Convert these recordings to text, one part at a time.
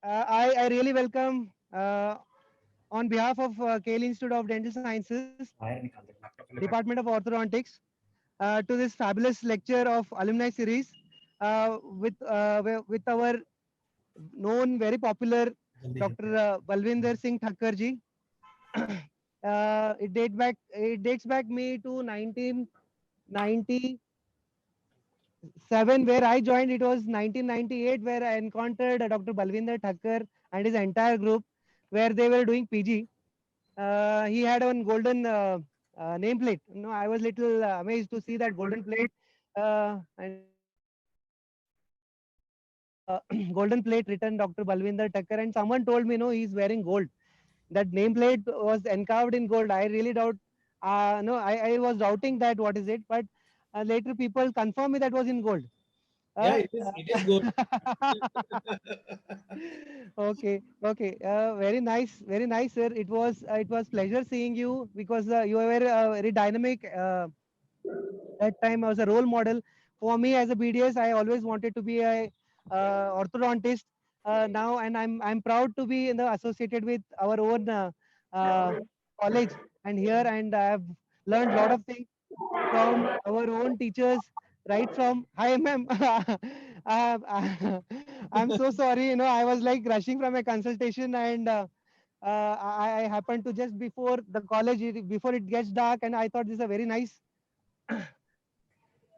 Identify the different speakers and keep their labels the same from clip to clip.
Speaker 1: I really welcome on behalf of KL Institute of Dental Sciences, Department of Orthodontics, to this fabulous lecture of alumni series with our known very popular Dr. Balvinder Singh Thakkar ji. It dates back me to 1997 where I joined. It was 1998 where I encountered Dr. Balvinder Thakkar and his entire group where they were doing PG. He had one golden nameplate. No, I was little amazed to see that golden plate and golden plate written Dr. Balvinder Thakkar. And someone told me, no, he's wearing gold. That nameplate was encarved in gold. I really doubt. No, I was doubting that what is it, but later people confirmed me that was in gold.
Speaker 2: Yeah,
Speaker 1: Uh,
Speaker 2: it is good.
Speaker 1: okay. Very nice, sir. It was pleasure seeing you because you were very dynamic. That time I was a role model for me as a BDS. I always wanted to be a orthodontist now, and I'm proud to be associated with our own uh, college and here, and I've learned a lot of things from our own teachers, right from hi ma'am. I'm so sorry. I was like rushing from a consultation, and I happened to just before the college, before it gets dark, and I thought this is a very nice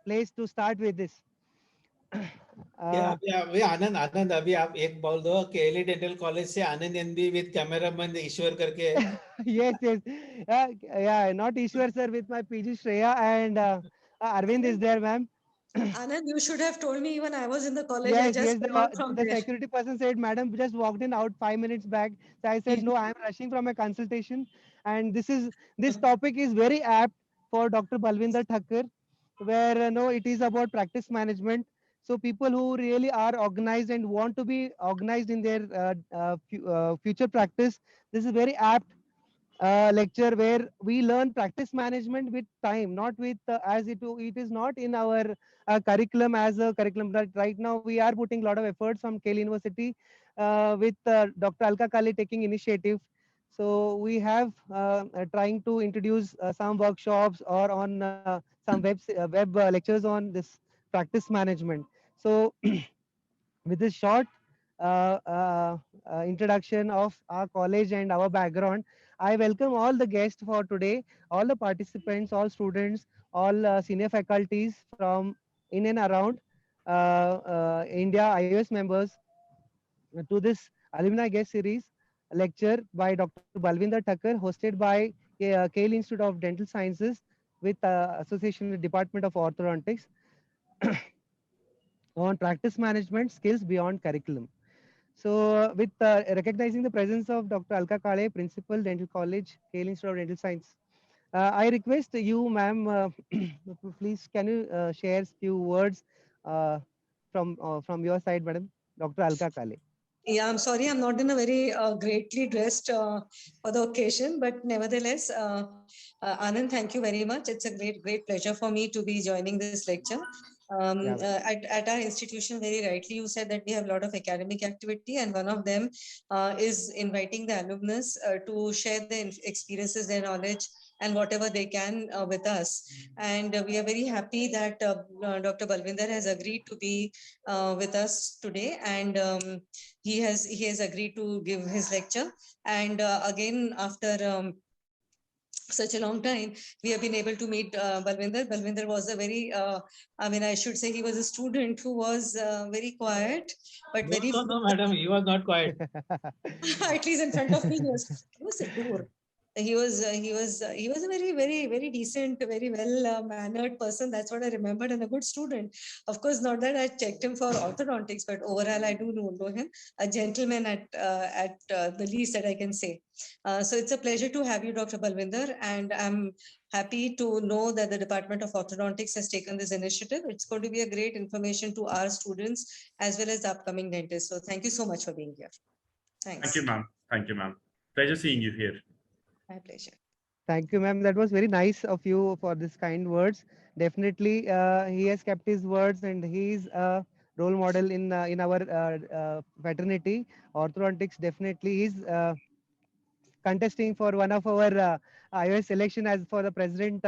Speaker 1: place to start with this.
Speaker 2: क्या
Speaker 1: uh,
Speaker 2: अभी आनंद आनंद अभी आप एक बोल दो KLE dental college से आनंद NB with cameraman ईश्वर करके है।
Speaker 1: yes. Yeah, not Ishwar sir, with my PG Shreya, and Arvind is there, ma'am.
Speaker 3: Anand, you should have told me even I was in the college. I
Speaker 1: Yes.
Speaker 3: just came out from
Speaker 1: The
Speaker 3: there.
Speaker 1: security person said, "Madam just walked in out 5 minutes back." So I said, "No, I am rushing from a consultation," and this topic is very apt for Dr. Balvinder Thakkar, where no, it is about practice management. So people who really are organized and want to be organized in their future practice, this is very apt lecture where we learn practice management with time, not with it is not in our curriculum as a curriculum. But right now we are putting a lot of efforts from KL University with Dr. Alka Kale taking initiative. So we have trying to introduce some workshops or on some web lectures on this practice management. So with this short introduction of our college and our background, I welcome all the guests for today, all the participants, all students, all senior faculties from in and around India, iOS members to this alumni guest series lecture by Dr. Balvinder Thakkar, hosted by KL Institute of Dental Sciences with association with Department of Orthodontics on practice management skills beyond curriculum. So, with recognizing the presence of Dr. Alka Kale, Principal, Dental College, KL Institute of Dental Science, I request you, ma'am, please can you share few words uh, from your side, madam, Dr. Alka Kale.
Speaker 3: Yeah, I'm sorry, I'm not in a very greatly dressed for the occasion, but nevertheless, Anand, thank you very much. It's a great pleasure for me to be joining this lecture.
Speaker 1: Yeah,
Speaker 3: At our institution, very rightly you said that we have a lot of academic activity, and one of them is inviting the alumnus to share their experiences, their knowledge, and whatever they can with us. And we are very happy that Dr. Balvinder has agreed to be with us today, and he has agreed to give his lecture. And again, after such a long time, we have been able to meet Balvinder was a very, I mean, I should say he was a student who was very quiet, but
Speaker 2: No,
Speaker 3: very
Speaker 2: no, no, madam, he was not quiet.
Speaker 3: at least in front of me, he was a door. He was a very decent, very well mannered person. That's what I remembered, and a good student. Of course, not that I checked him for orthodontics, but overall I do know him. A gentleman at the least that I can say. So it's a pleasure to have you, Dr. Balvinder, and I'm happy to know that the Department of Orthodontics has taken this initiative. It's going to be a great information to our students as well as the upcoming dentists. So thank you so much for being here.
Speaker 4: Thank
Speaker 3: Thanks.
Speaker 4: you, ma'am. Thank you, ma'am. Pleasure seeing you here.
Speaker 3: My pleasure.
Speaker 1: thank you, ma'am. That was very nice of you for this kind words. Definitely, he has kept his words, and he's role model in our fraternity. Orthodontics definitely is contesting for one of our iOS election as for the president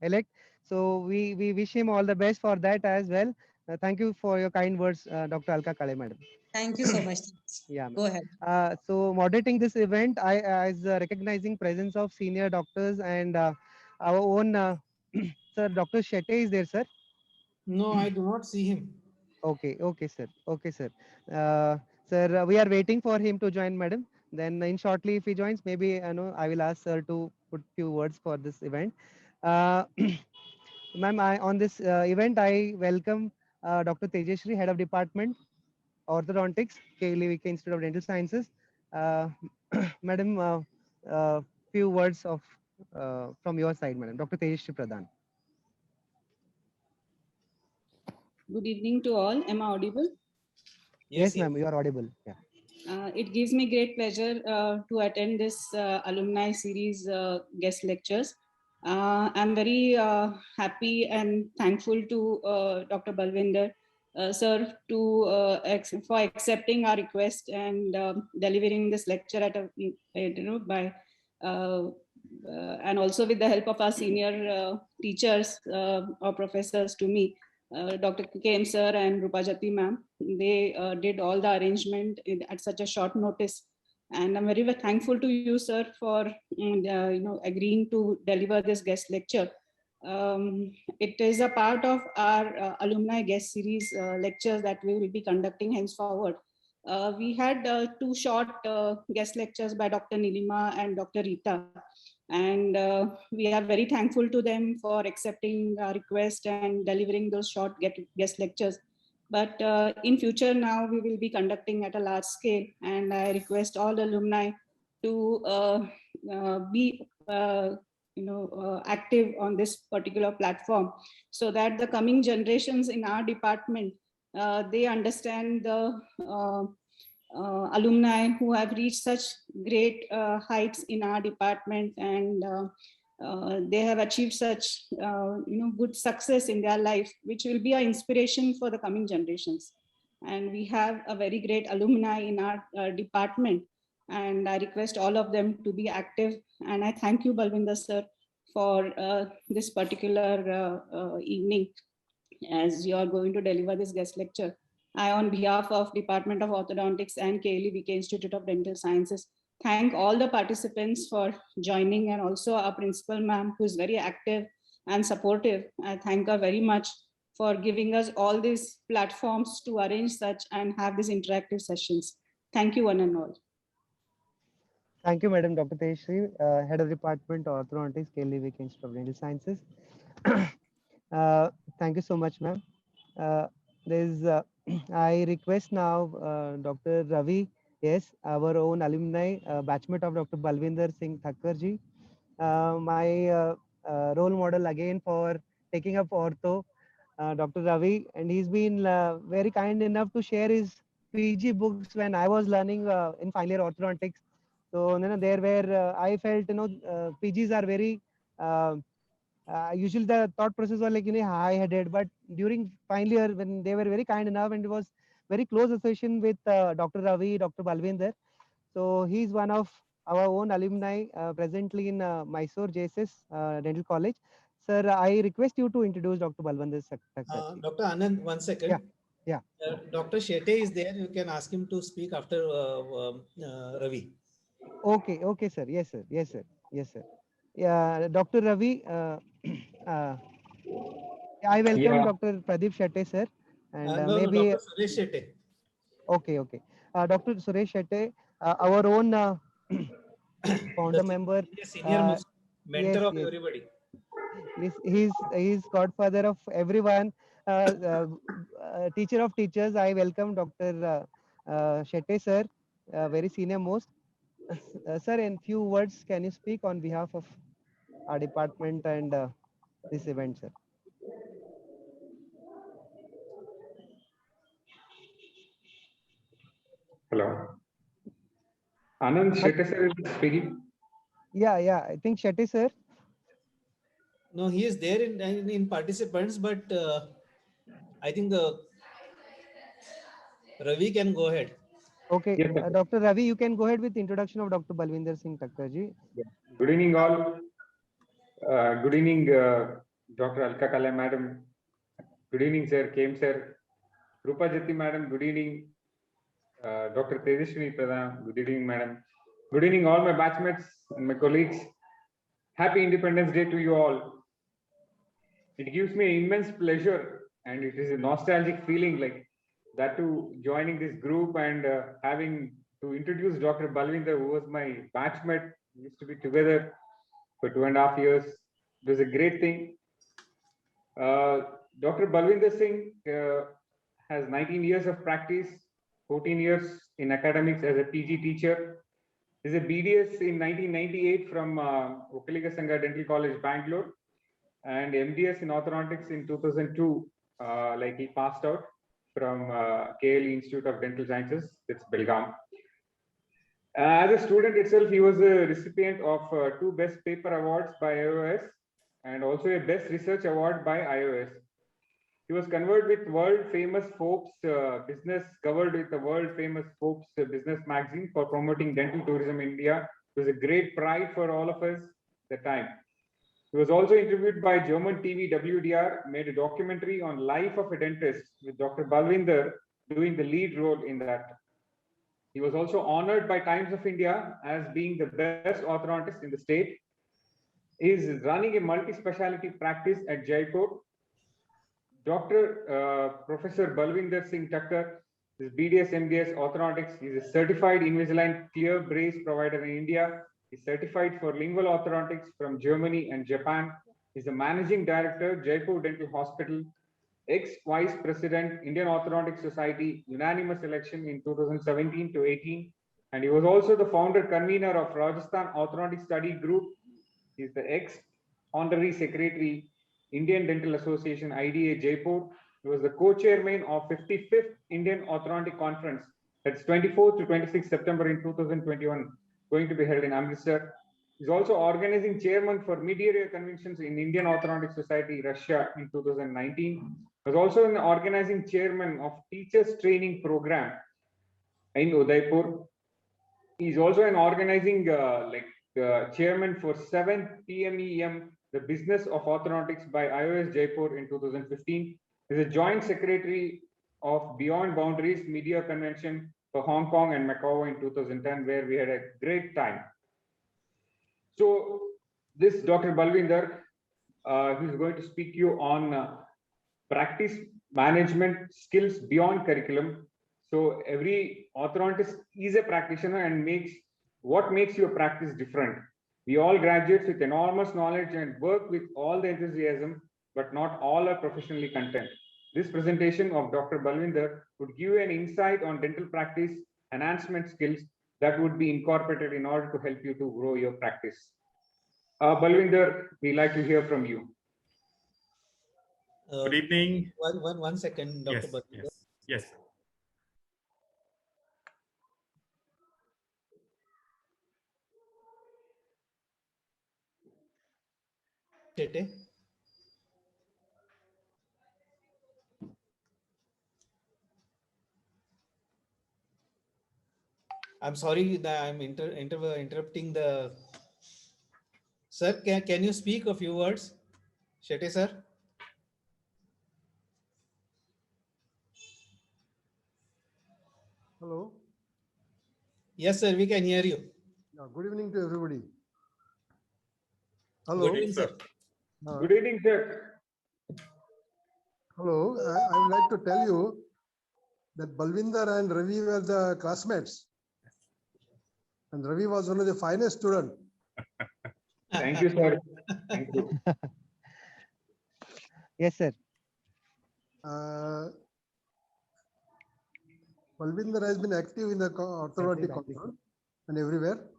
Speaker 1: elect. So we wish him all the best for that as well. Thank you for your kind words, Dr. Alka Kale, madam.
Speaker 3: Thank you so much.
Speaker 1: Yeah.
Speaker 3: Go ahead.
Speaker 1: So moderating this event, I as recognizing presence of senior doctors and our own sir, Dr. Shetty is there, sir.
Speaker 2: No, I do not see him.
Speaker 1: Okay, okay, sir. Okay, sir. Sir, we are waiting for him to join, madam. Then in shortly, if he joins, maybe I will ask sir to put few words for this event. Uh, Ma'am, on this event, I welcome Dr. Tejashri, Head of Department, Orthodontics, KLVK Institute of Dental Sciences. Uh, Madam, few words of from your side, Madam. Dr. Tejashri Pradhan.
Speaker 5: Good evening to all. Am I audible?
Speaker 1: Yes, ma'am, you are audible. Yeah.
Speaker 5: It gives me great pleasure to attend this alumni series guest lectures. I'm very happy and thankful to Dr. Balwinder sir for accepting our request and delivering this lecture at a and also with the help of our senior teachers or professors to me. Dr. KM sir and Rupajati ma'am, they did all the arrangement at such a short notice. And I'm very thankful to you, sir, for agreeing to deliver this guest lecture. It is a part of our alumni guest series lectures that we will be conducting henceforward. We had two short guest lectures by Dr. Nilima and Dr. Rita. And we are very thankful to them for accepting our request and delivering those short guest lectures. But in future now we will be conducting at a large scale, and I request all alumni to be active on this particular platform, so that the coming generations in our department they understand the alumni who have reached such great heights in our department, and they have achieved such good success in their life, which will be an inspiration for the coming generations. And we have a very great alumni in our department, and I request all of them to be active. And I thank you, Balwinder sir, for this particular evening, as you are going to deliver this guest lecture. I, on behalf of Department of Orthodontics and KLVK Institute of Dental Sciences, thank all the participants for joining, and also our principal ma'am, who is very active and supportive. I thank her very much for giving us all these platforms to arrange such and have these interactive sessions. Thank you, one and all.
Speaker 1: Thank you, Madam. Dr. Tejashri, Head of Department Orthodontics, KLVK Institute of Dental Sciences. Thank you so much, ma'am. I request now Dr. Ravi, yes, our own alumni, batchmate of Dr. Balwinder Singh Thakkar ji, my role model again for taking up ortho, Dr. Ravi, and he's been very kind enough to share his PG books when I was learning in final year orthodontics. So there where I felt PGs are very usually the thought process was like high-headed, but during final year when they were very kind enough, and it was very close association with Dr. Ravi, Dr. Balwinder. So he's one of our own alumni presently in Mysore JSS Dental College. Sir, I request you to introduce Dr. Balwinder Thakkar.
Speaker 2: Dr. Anand, 1 second.
Speaker 1: Yeah.
Speaker 2: Dr. Shetty is there. You can ask him to speak after Ravi.
Speaker 1: Okay, sir. Yes, sir. Yeah, Dr. Ravi. I welcome Dr. Pradeep Shetty, sir. And maybe
Speaker 2: Dr. Suresh Shetty.
Speaker 1: Okay. Dr. Suresh Shetty, our own founder member.
Speaker 2: Senior mentor of everybody.
Speaker 1: He's godfather of everyone. Teacher of teachers. I welcome Dr. Shetty, sir. Very senior most. Sir, in few words, can you speak on behalf of our department and this event, sir?
Speaker 6: Hello. Anand, Shetty sir is speaking.
Speaker 1: Yeah. I think Shetty sir.
Speaker 2: No, he is there in participants, but I think Ravi can go ahead.
Speaker 1: Okay,
Speaker 6: Yes, sir.
Speaker 1: Dr. Ravi, you can go ahead with introduction of Dr. Balwinder Singh Thakkar ji.
Speaker 6: Good evening, all. Good evening, Dr. Alka Kala Madam. Good evening, sir. Kem sir. Rupa Jati Madam. Good evening, Dr. Tejaswini Pradhan. Good evening, Madam. Good evening, all my batchmates and my colleagues. Happy Independence Day to you all. It gives me immense pleasure and it is a nostalgic feeling like that to joining this group and having to introduce Dr. Balwinder, who was my batchmate. We used to be together for 2.5 years. It was a great thing. Dr. Balwinder Singh has 19 years of practice, 14 years in academics as a PG teacher. He's a BDS in 1998 from Okaliga Sangha Dental College, Bangalore, and MDS in orthodontics in 2002. Like he passed out from KLE Institute of Dental Sciences, it's Belgaum. As a student itself, he was a recipient of 2 Best Paper Awards by IOS and also a Best Research Award by IOS. He was covered with world famous Forbes business business magazine for promoting dental tourism in India. It was a great pride for all of us at the time. He was also interviewed by German TV WDR, made a documentary on life of a dentist with Dr. Balwinder doing the lead role in that. He was also honored by Times of India as being the best orthodontist in the state. He is running a multi-specialty practice at Jaipur. Dr. Professor Balwinder Singh Thakkar is BDS MDS orthodontics. He is a certified Invisalign clear brace provider in India. He is certified for lingual orthodontics from Germany and Japan. He is the managing director, Jaipur Dental Hospital, ex-vice president, Indian Orthodontic Society, unanimous election in 2017 to 18. And he was also the founder convener of Rajasthan Orthodontic Study Group. He is the ex-honorary secretary, Indian Dental Association, IDA Jaipur. He was the co-chairman of 55th Indian Orthodontic Conference. That's 24th to 26th September in 2021, going to be held in Amritsar. He's also organizing chairman for mid-area conventions in Indian Orthodontic Society, Russia in 2019. He was also an organizing chairman of Teachers Training Program in Udaipur. He's also an organizing chairman for 7th PMEM, the Business of Orthodontics by IOS Jaipur in 2015. He's a joint secretary of Beyond Boundaries Media Convention for Hong Kong and Macau in 2010, where we had a great time. So this Dr. Balwinder, he's going to speak to you on practice management skills beyond curriculum. So every orthodontist is a practitioner and what makes your practice different. We all graduates with enormous knowledge and work with all the enthusiasm, but not all are professionally content. This presentation of Dr. Balwinder would give you an insight on dental practice enhancement skills that would be incorporated in order to help you to grow your practice. Balwinder, we'd like to hear from you.
Speaker 4: Good evening.
Speaker 2: One second, Dr.
Speaker 4: Yes,
Speaker 2: Balwinder.
Speaker 4: yes.
Speaker 2: Tete. I'm sorry that I'm interrupting the. Sir, can you speak a few words? Shetty, sir.
Speaker 7: Hello.
Speaker 2: Yes, sir, we can hear you.
Speaker 7: Yeah, good evening to everybody. Hello.
Speaker 2: Good evening, sir.
Speaker 6: Good evening, sir.
Speaker 7: Hello. I would like to tell you that Balwinder and Ravi were the classmates. And Ravi was one of the finest students.
Speaker 6: Thank you, sir. Thank you.
Speaker 1: Yes, sir.
Speaker 7: Balwinder has been active in the orthodontic council and everywhere.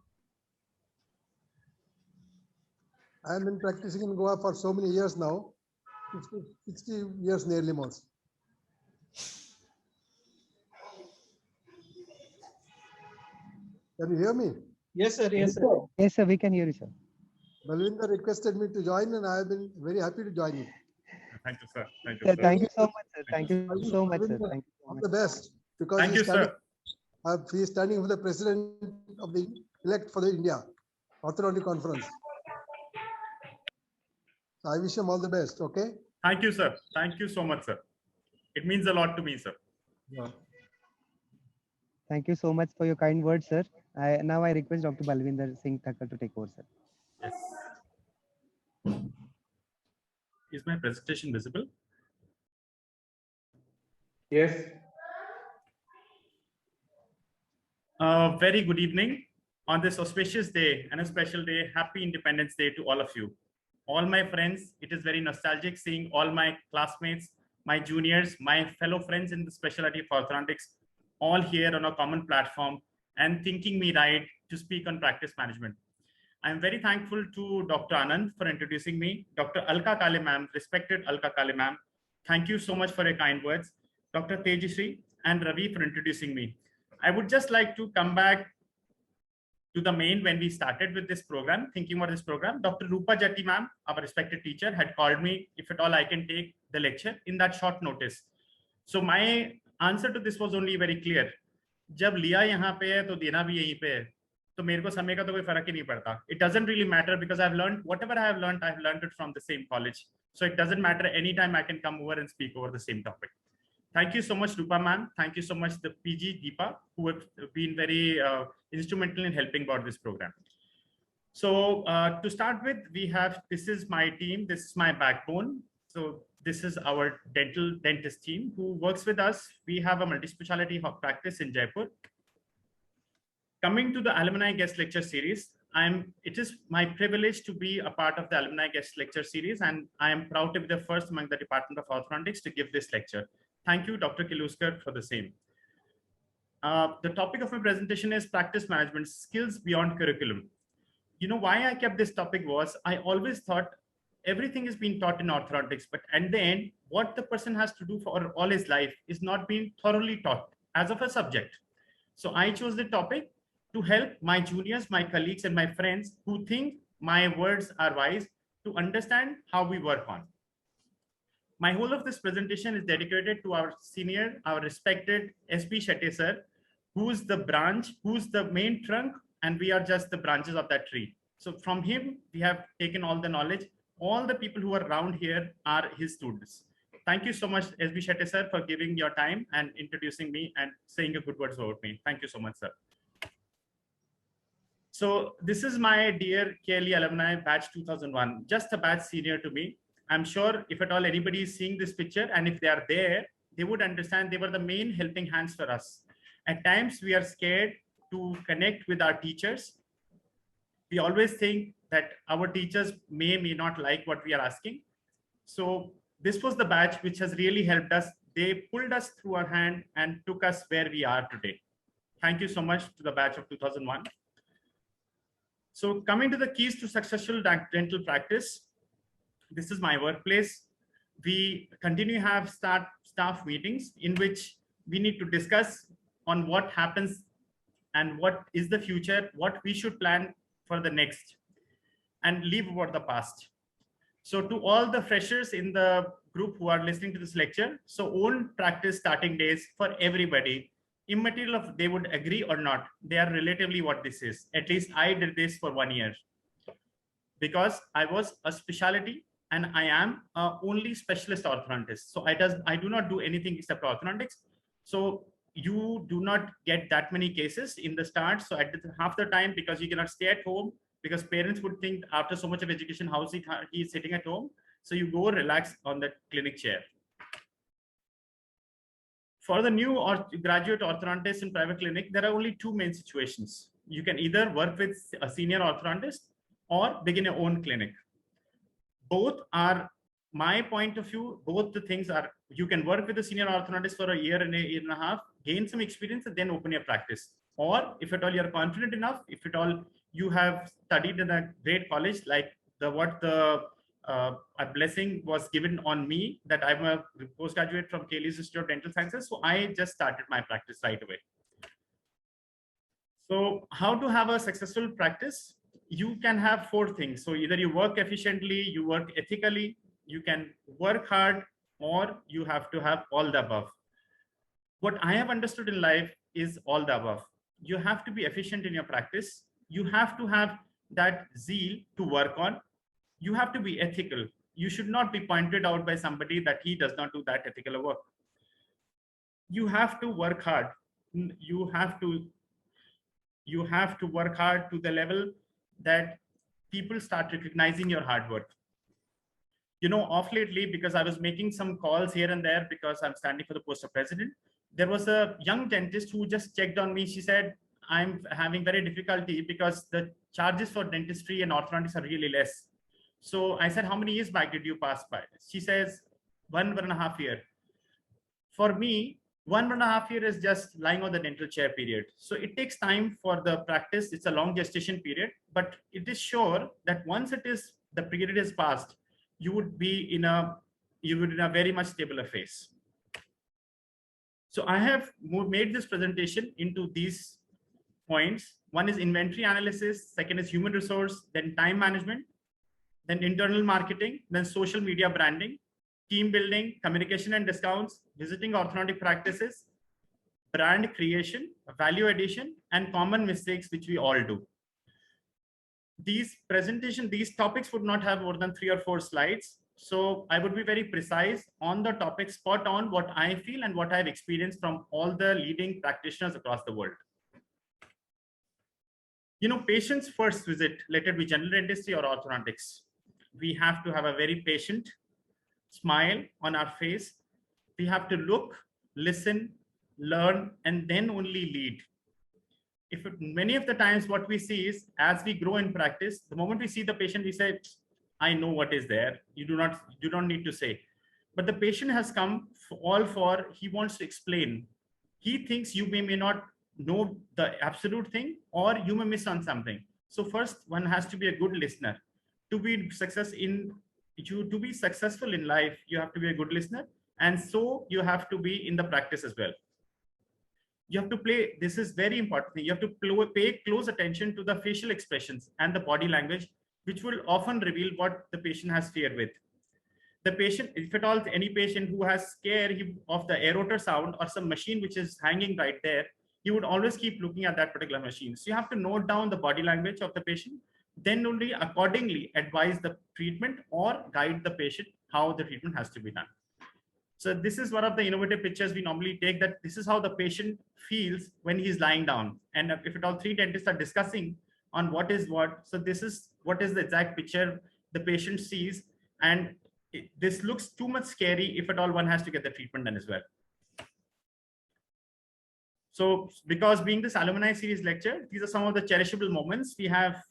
Speaker 7: I have been practicing in Goa for so many years now, 60 years nearly most. Can you hear me?
Speaker 2: Yes, sir. Yes, sir.
Speaker 1: Yes, sir, we can hear you, sir.
Speaker 7: Balwinder requested me to join and I have been very happy to join him.
Speaker 4: Thank you, sir. Thank you,
Speaker 1: Sir,
Speaker 4: sir.
Speaker 1: thank you so much, sir. Thank you so much, sir.
Speaker 7: Balwinder,
Speaker 1: Thank you so
Speaker 7: all
Speaker 1: much.
Speaker 7: the best. because
Speaker 4: Thank you, sir.
Speaker 7: he is standing for the president of the elect for the India Orthodontic Conference. So I wish him all the best. Okay.
Speaker 4: Thank you, sir. Thank you so much, sir. It means a lot to me, sir.
Speaker 7: Yeah.
Speaker 1: Thank you so much for your kind words, sir. Now I request Dr. Balvinder Singh Thakkar to take over, sir.
Speaker 4: Yes. Is my presentation visible?
Speaker 6: Yes.
Speaker 4: Very good evening on this auspicious day and a special day. Happy Independence Day to all of you. All my friends, it is very nostalgic seeing all my classmates, my juniors, my fellow friends in the specialty of orthodontics, all here on a common platform and thinking me right to speak on practice management. I'm very thankful to Dr. Anand for introducing me. Dr. Alka Kale ma'am, respected Alka Kale ma'am, thank you so much for your kind words. Dr. Tejasri and Ravi for introducing me. I would just like to come back to the main when we started with this program, thinking about this program. Dr. Rupa Jatti ma'am, our respected teacher, had called me if at all I can take the lecture in that short notice. So my answer to this was only very clear. जब लिया यहाँ पे है तो देना भी यहीं पे है, तो मेरे को समय का तो कोई फर्क ही नहीं पड़ता. It doesn't really matter because I've learned whatever I have learned it from the same college. So it doesn't matter, anytime I can come over and speak over the same topic. Thank you so much, Rupa ma'am. Thank you so much, the PG Deepa, who have been very instrumental in helping about this program. So to start with, this is my team. This is my backbone. So this is our dentist team who works with us. We have a multi-specialty practice in Jaipur. Coming to the alumni guest lecture series, it is my privilege to be a part of the alumni guest lecture series, and I am proud to be the first among the Department of Orthodontics to give this lecture. Thank you, Dr. Kiluskar, for the same. The topic of my presentation is practice management, skills beyond curriculum. You know why I kept this topic was, I always thought everything is being taught in orthodontics, but at the end, what the person has to do for all his life is not being thoroughly taught as of a subject. So I chose the topic to help my juniors, my colleagues, and my friends who think my words are wise to understand how we work on. My whole of this presentation is dedicated to our senior, our respected SP Shetty sir, who's the branch, who's the main trunk, and we are just the branches of that tree. So from him, we have taken all the knowledge. All the people who are around here are his students. Thank you so much, SP Shetty sir, for giving your time and introducing me and saying a good words about me. Thank you so much, sir. So this is my dear KLE alumni batch 2001, just a batch senior to me. I'm sure if at all anybody is seeing this picture and if they are there, they would understand they were the main helping hands for us. At times we are scared to connect with our teachers. We always think that our teachers may not like what we are asking. So this was the batch which has really helped us. They pulled us through our hand and took us where we are today. Thank you so much to the batch of 2001. So coming to the keys to successful dental practice, this is my workplace. We continue to have staff meetings in which we need to discuss on what happens and what is the future, what we should plan for the next, and leave about the past. So to all the freshers in the group who are listening to this lecture, so own practice starting days for everybody, immaterial of they would agree or not, they are relatively what this is. At least I did this for 1 year because I was a specialty and I am only specialist orthodontist. So I do not do anything except orthodontics. So you do not get that many cases in the start. So at half the time, because you cannot stay at home, because parents would think after so much of education, how he is sitting at home. So you go relax on the clinic chair. For the new or graduate orthodontist in private clinic, there are only two main situations. You can either work with a senior orthodontist or begin your own clinic. Both are my point of view. Both the things are, you can work with a senior orthodontist for a year and a half, gain some experience, and then open your practice. Or if at all you're confident enough, if at all you have studied in a great college, like a blessing was given on me that I'm a postgraduate from KLE Institute of Dental Sciences. So I just started my practice right away. So how to have a successful practice? You can have 4 things. So either you work efficiently, you work ethically, you can work hard, or you have to have all the above. What I have understood in life is all the above. You have to be efficient in your practice. You have to have that zeal to work on. You have to be ethical. You should not be pointed out by somebody that he does not do that ethical work. You have to work hard. You have to work hard to the level that people start recognizing your hard work. You know, off lately, because I was making some calls here and there because I'm standing for the post of president, there was a young dentist who just checked on me. She said, I'm having very difficulty because the charges for dentistry and orthodontics are really less. So I said, how many years back did you pass by? She says, 1.5 years. For me, 1.5 years is just lying on the dental chair period. So it takes time for the practice. It's a long gestation period, but it is sure that once the period is passed, you would be in a very much stabler phase. So I have made this presentation into these points. One is inventory analysis, second is human resource, then time management, then internal marketing, then social media branding, team building, communication and discounts, visiting orthodontic practices, brand creation, value addition, and common mistakes which we all do. These topics would not have more than 3 or 4 slides. So I would be very precise on the topic, spot on what I feel and what I've experienced from all the leading practitioners across the world. You know, patient's first visit, let it be general dentistry or orthodontics, we have to have a very patient smile on our face. We have to look, listen, learn, and then only lead. Many of the times what we see is, as we grow in practice, the moment we see the patient, we say, I know what is there. You don't need to say. But the patient has come he wants to explain. He thinks you may not know the absolute thing, or you may miss on something. So first, one has to be a good listener. To be successful in life, you have to be a good listener, and so you have to be in the practice as well. You have to this is very important. You have to pay close attention to the facial expressions and the body language, which will often reveal what the patient has fear with. The patient, if at all any patient who has scare of the aerotor sound or some machine which is hanging right there, you would always keep looking at that particular machine. So you have to note down the body language of the patient, then only accordingly advise the treatment or guide the patient how the treatment has to be done. So this is one of the innovative pictures we normally take, that this is how the patient feels when he's lying down. And if at all 3 dentists are discussing on what is what, so this is what is the exact picture the patient sees. And this looks too much scary if at all one has to get the treatment done as well. So because being this alumni series lecture, these are some of the cherishable moments. We have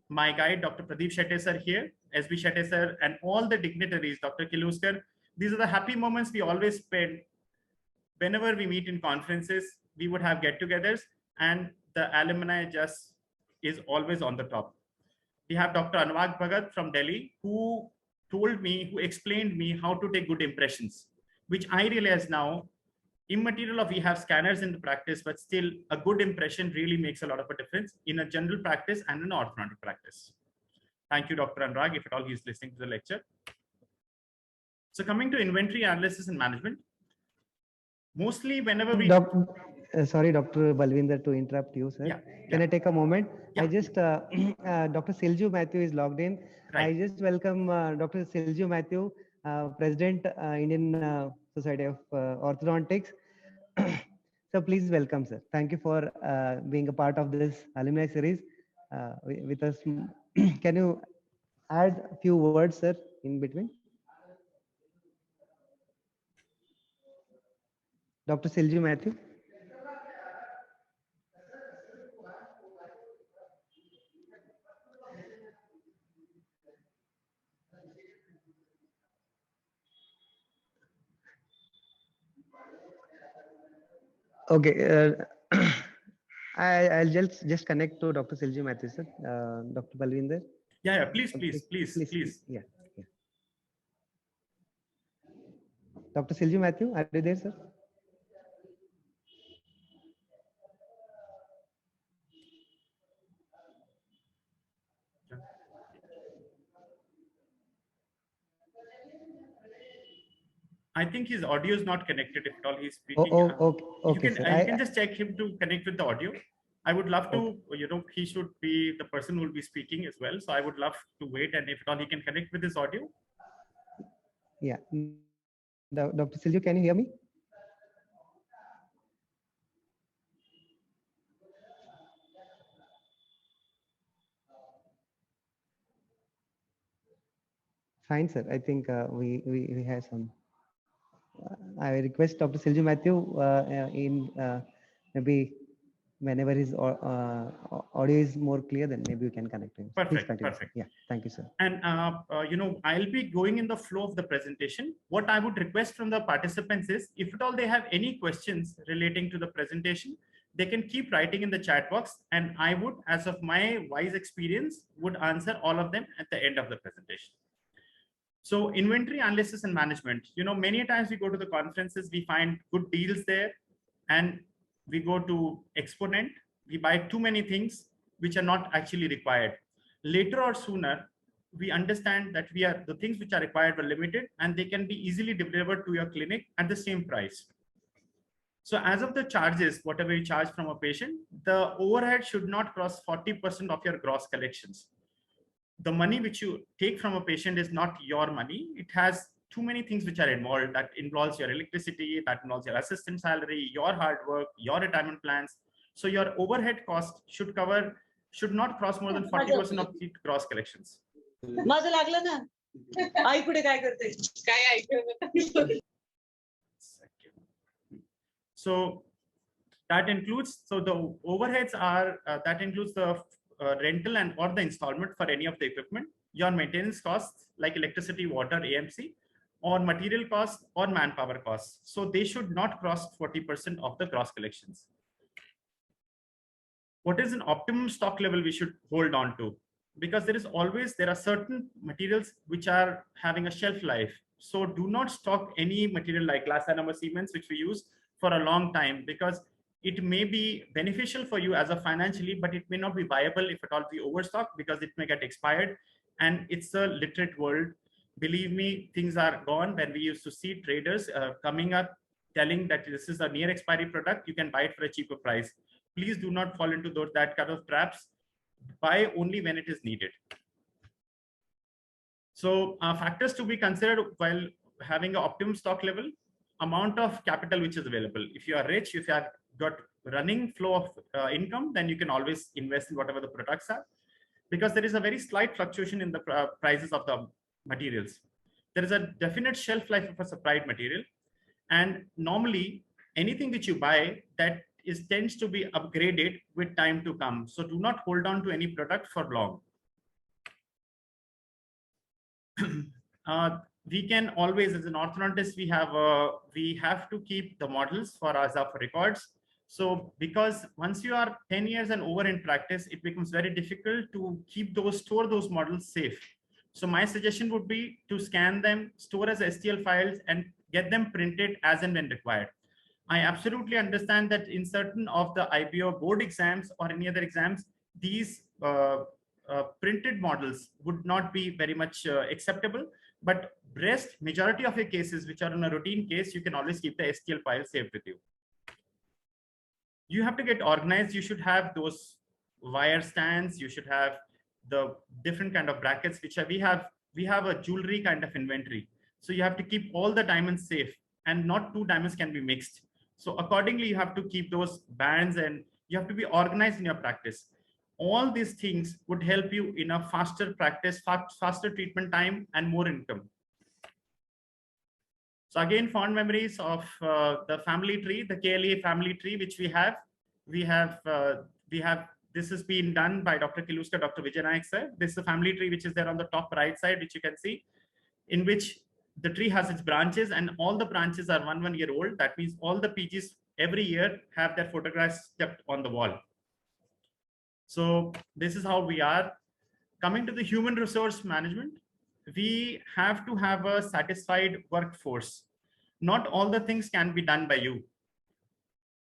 Speaker 4: my guide, Dr. Pradeep Shetty sir here, SB Shetty sir, and all the dignitaries, Dr. Kiluskar. These are the happy moments we always spend whenever we meet in conferences. We would have get-togethers, and the alumni just is always on the top. We have Dr. Anurag Bhagat from Delhi, who explained me how to take good impressions, which I realize now, immaterial of we have scanners in the practice, but still a good impression really makes a lot of a difference in a general practice and an orthodontic practice. Thank you, Dr. Anurag, if at all he's listening to the lecture. So coming to inventory analysis and management, mostly whenever we...
Speaker 1: Sorry, Dr. Balvinder, to interrupt you, sir. Can I take a moment? I just, Dr. Silju Matthew is logged in.
Speaker 4: Right.
Speaker 1: I just welcome Dr. Silju Matthew, President, Indian Society of Orthodontics. So please welcome, sir. Thank you for being a part of this alumni series with us. Can you add a few words, sir, in between? Dr. Silju Matthew. Okay, I'll just connect to Dr. Silju Matthew, sir. Dr. Balvinder.
Speaker 4: Yeah, please.
Speaker 1: Yeah. Dr. Silju Matthew, are you there, sir?
Speaker 4: I think his audio is not connected if at all he's
Speaker 1: Oh,
Speaker 4: speaking.
Speaker 1: okay, okay,
Speaker 4: You
Speaker 1: sir.
Speaker 4: can just check him to connect with the audio. I would love to, he should be the person who will be speaking as well. So I would love to wait, and if at all he can connect with his audio.
Speaker 1: Yeah. Dr. Silju, can you hear me? Fine, sir. I think we have some. I request Dr. Silju Matthew maybe whenever his audio is more clear, then maybe we can connect him. Please
Speaker 4: Perfect,
Speaker 1: continue, sir.
Speaker 4: perfect.
Speaker 1: Yeah, thank you, sir.
Speaker 4: And I'll be going in the flow of the presentation. What I would request from the participants is, if at all they have any questions relating to the presentation, they can keep writing in the chat box, and I would, as of my wise experience, would answer all of them at the end of the presentation. So inventory analysis and management, many times we go to the conferences, we find good deals there, and we go to Exponent, we buy too many things which are not actually required. Later or sooner, we understand that the things which are required were limited, and they can be easily delivered to your clinic at the same price. So as of the charges, whatever you charge from a patient, the overhead should not cross 40% of your gross collections. The money which you take from a patient is not your money. It has too many things which are involved. That involves your electricity, that involves your assistant salary, your hard work, your retirement plans. So your overhead cost should not cross more than 40% of the gross collections. So that includes, the overheads are, that includes the rental and or the installment for any of the equipment, your maintenance costs like electricity, water, AMC, or material costs or manpower costs. So they should not cross 40% of the gross collections. What is an optimum stock level we should hold on to? Because there are certain materials which are having a shelf life. So do not stock any material like glass ionomer cements, which we use for a long time, because it may be beneficial for you as a financially, but it may not be viable if at all we overstock, because it may get expired, and it's a literate world. Believe me, things are gone when we used to see traders coming up telling that this is a near expiry product, you can buy it for a cheaper price. Please do not fall into that kind of traps. Buy only when it is needed. So factors to be considered while having an optimum stock level: amount of capital which is available. If you are rich, if you have got running flow of income, then you can always invest in whatever the products are, because there is a very slight fluctuation in the prices of the materials. There is a definite shelf life of a supplied material, and normally anything which you buy that tends to be upgraded with time to come. So do not hold on to any product for long. We can always, as an orthodontist, we have to keep the models for us of records. So because once you are 10 years and over in practice, it becomes very difficult to store those models safe. So my suggestion would be to scan them, store as STL files, and get them printed as and when required. I absolutely understand that in certain of the IPO board exams or any other exams, these printed models would not be very much acceptable, but majority of your cases which are in a routine case, you can always keep the STL file saved with you. You have to get organized. You should have those wire stands. You should have the different kind of brackets, which we have a jewelry kind of inventory. So you have to keep all the diamonds safe, and not two diamonds can be mixed. So accordingly, you have to keep those bands, and you have to be organized in your practice. All these things would help you in a faster practice, faster treatment time, and more income. So again, fond memories of the family tree, the KLE family tree, which we have. This has been done by Dr. Kiluska, Dr. Vijay Nayak sir. This is the family tree which is there on the top right side, which you can see, in which the tree has its branches, and all the branches are 1 year old. That means all the PGs every year have their photographs kept on the wall. So this is how we are. Coming to the human resource management, we have to have a satisfied workforce. Not all the things can be done by you.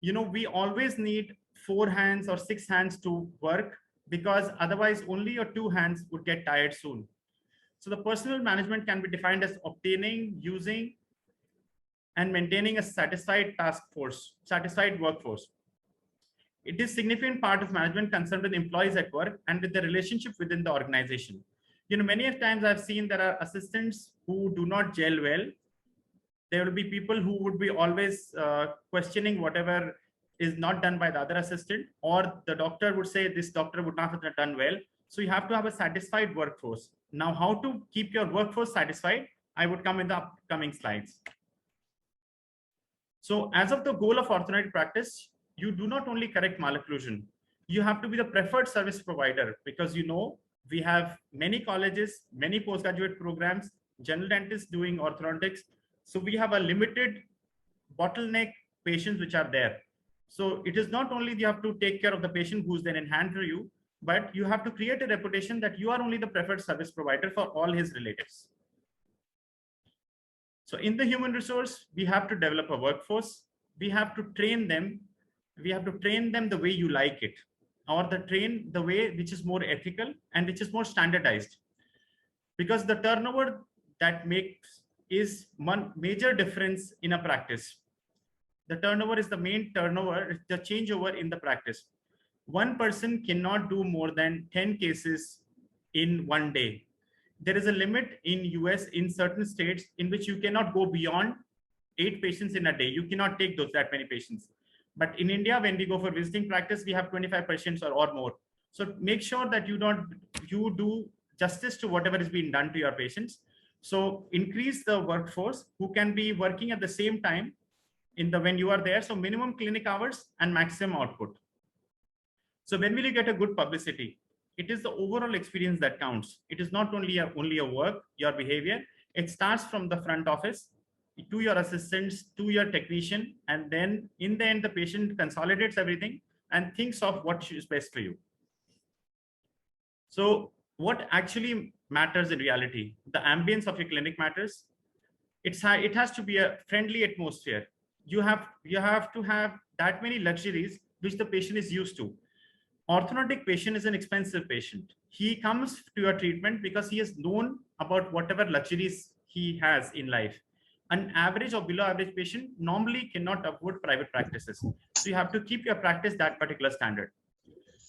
Speaker 4: We always need 4 hands or 6 hands to work, because otherwise only your 2 hands would get tired soon. So the personal management can be defined as obtaining, using, and maintaining a satisfied workforce. It is significant part of management concerned with employees at work and with the relationship within the organization. Many of times I've seen there are assistants who do not gel well. There will be people who would be always questioning whatever is not done by the other assistant, or the doctor would say this doctor would not have done well. So you have to have a satisfied workforce. Now, how to keep your workforce satisfied, I would come in the upcoming slides. So as of the goal of orthodontic practice, you do not only correct malocclusion, you have to be the preferred service provider, because we have many colleges, many postgraduate programs, general dentists doing orthodontics. So we have a limited bottleneck patients which are there. So it is not only you have to take care of the patient who's then in hand for you, but you have to create a reputation that you are only the preferred service provider for all his relatives. So in the human resource, we have to develop a workforce. We have to train them. We have to train them the way you like it, or train the way which is more ethical and which is more standardized. Because the turnover that makes is one major difference in a practice. The turnover is the main turnover, the changeover in the practice. One person cannot do more than 10 cases in one day. There is a limit in US in certain states in which you cannot go beyond 8 patients in a day. You cannot take that many patients. But in India, when we go for visiting practice, we have 25 patients or more. So make sure that you do justice to whatever is being done to your patients. So increase the workforce who can be working at the same time when you are there. So minimum clinic hours and maximum output. So when will you get a good publicity? It is the overall experience that counts. It is not only a work, your behavior. It starts from the front office to your assistants, to your technician, and then in the end, the patient consolidates everything and thinks of what is best for you. So what actually matters in reality? The ambience of your clinic matters. It has to be a friendly atmosphere. You have to have that many luxuries which the patient is used to. Orthodontic patient is an expensive patient. He comes to your treatment because he has known about whatever luxuries he has in life. An average or below average patient normally cannot afford private practices. So you have to keep your practice that particular standard.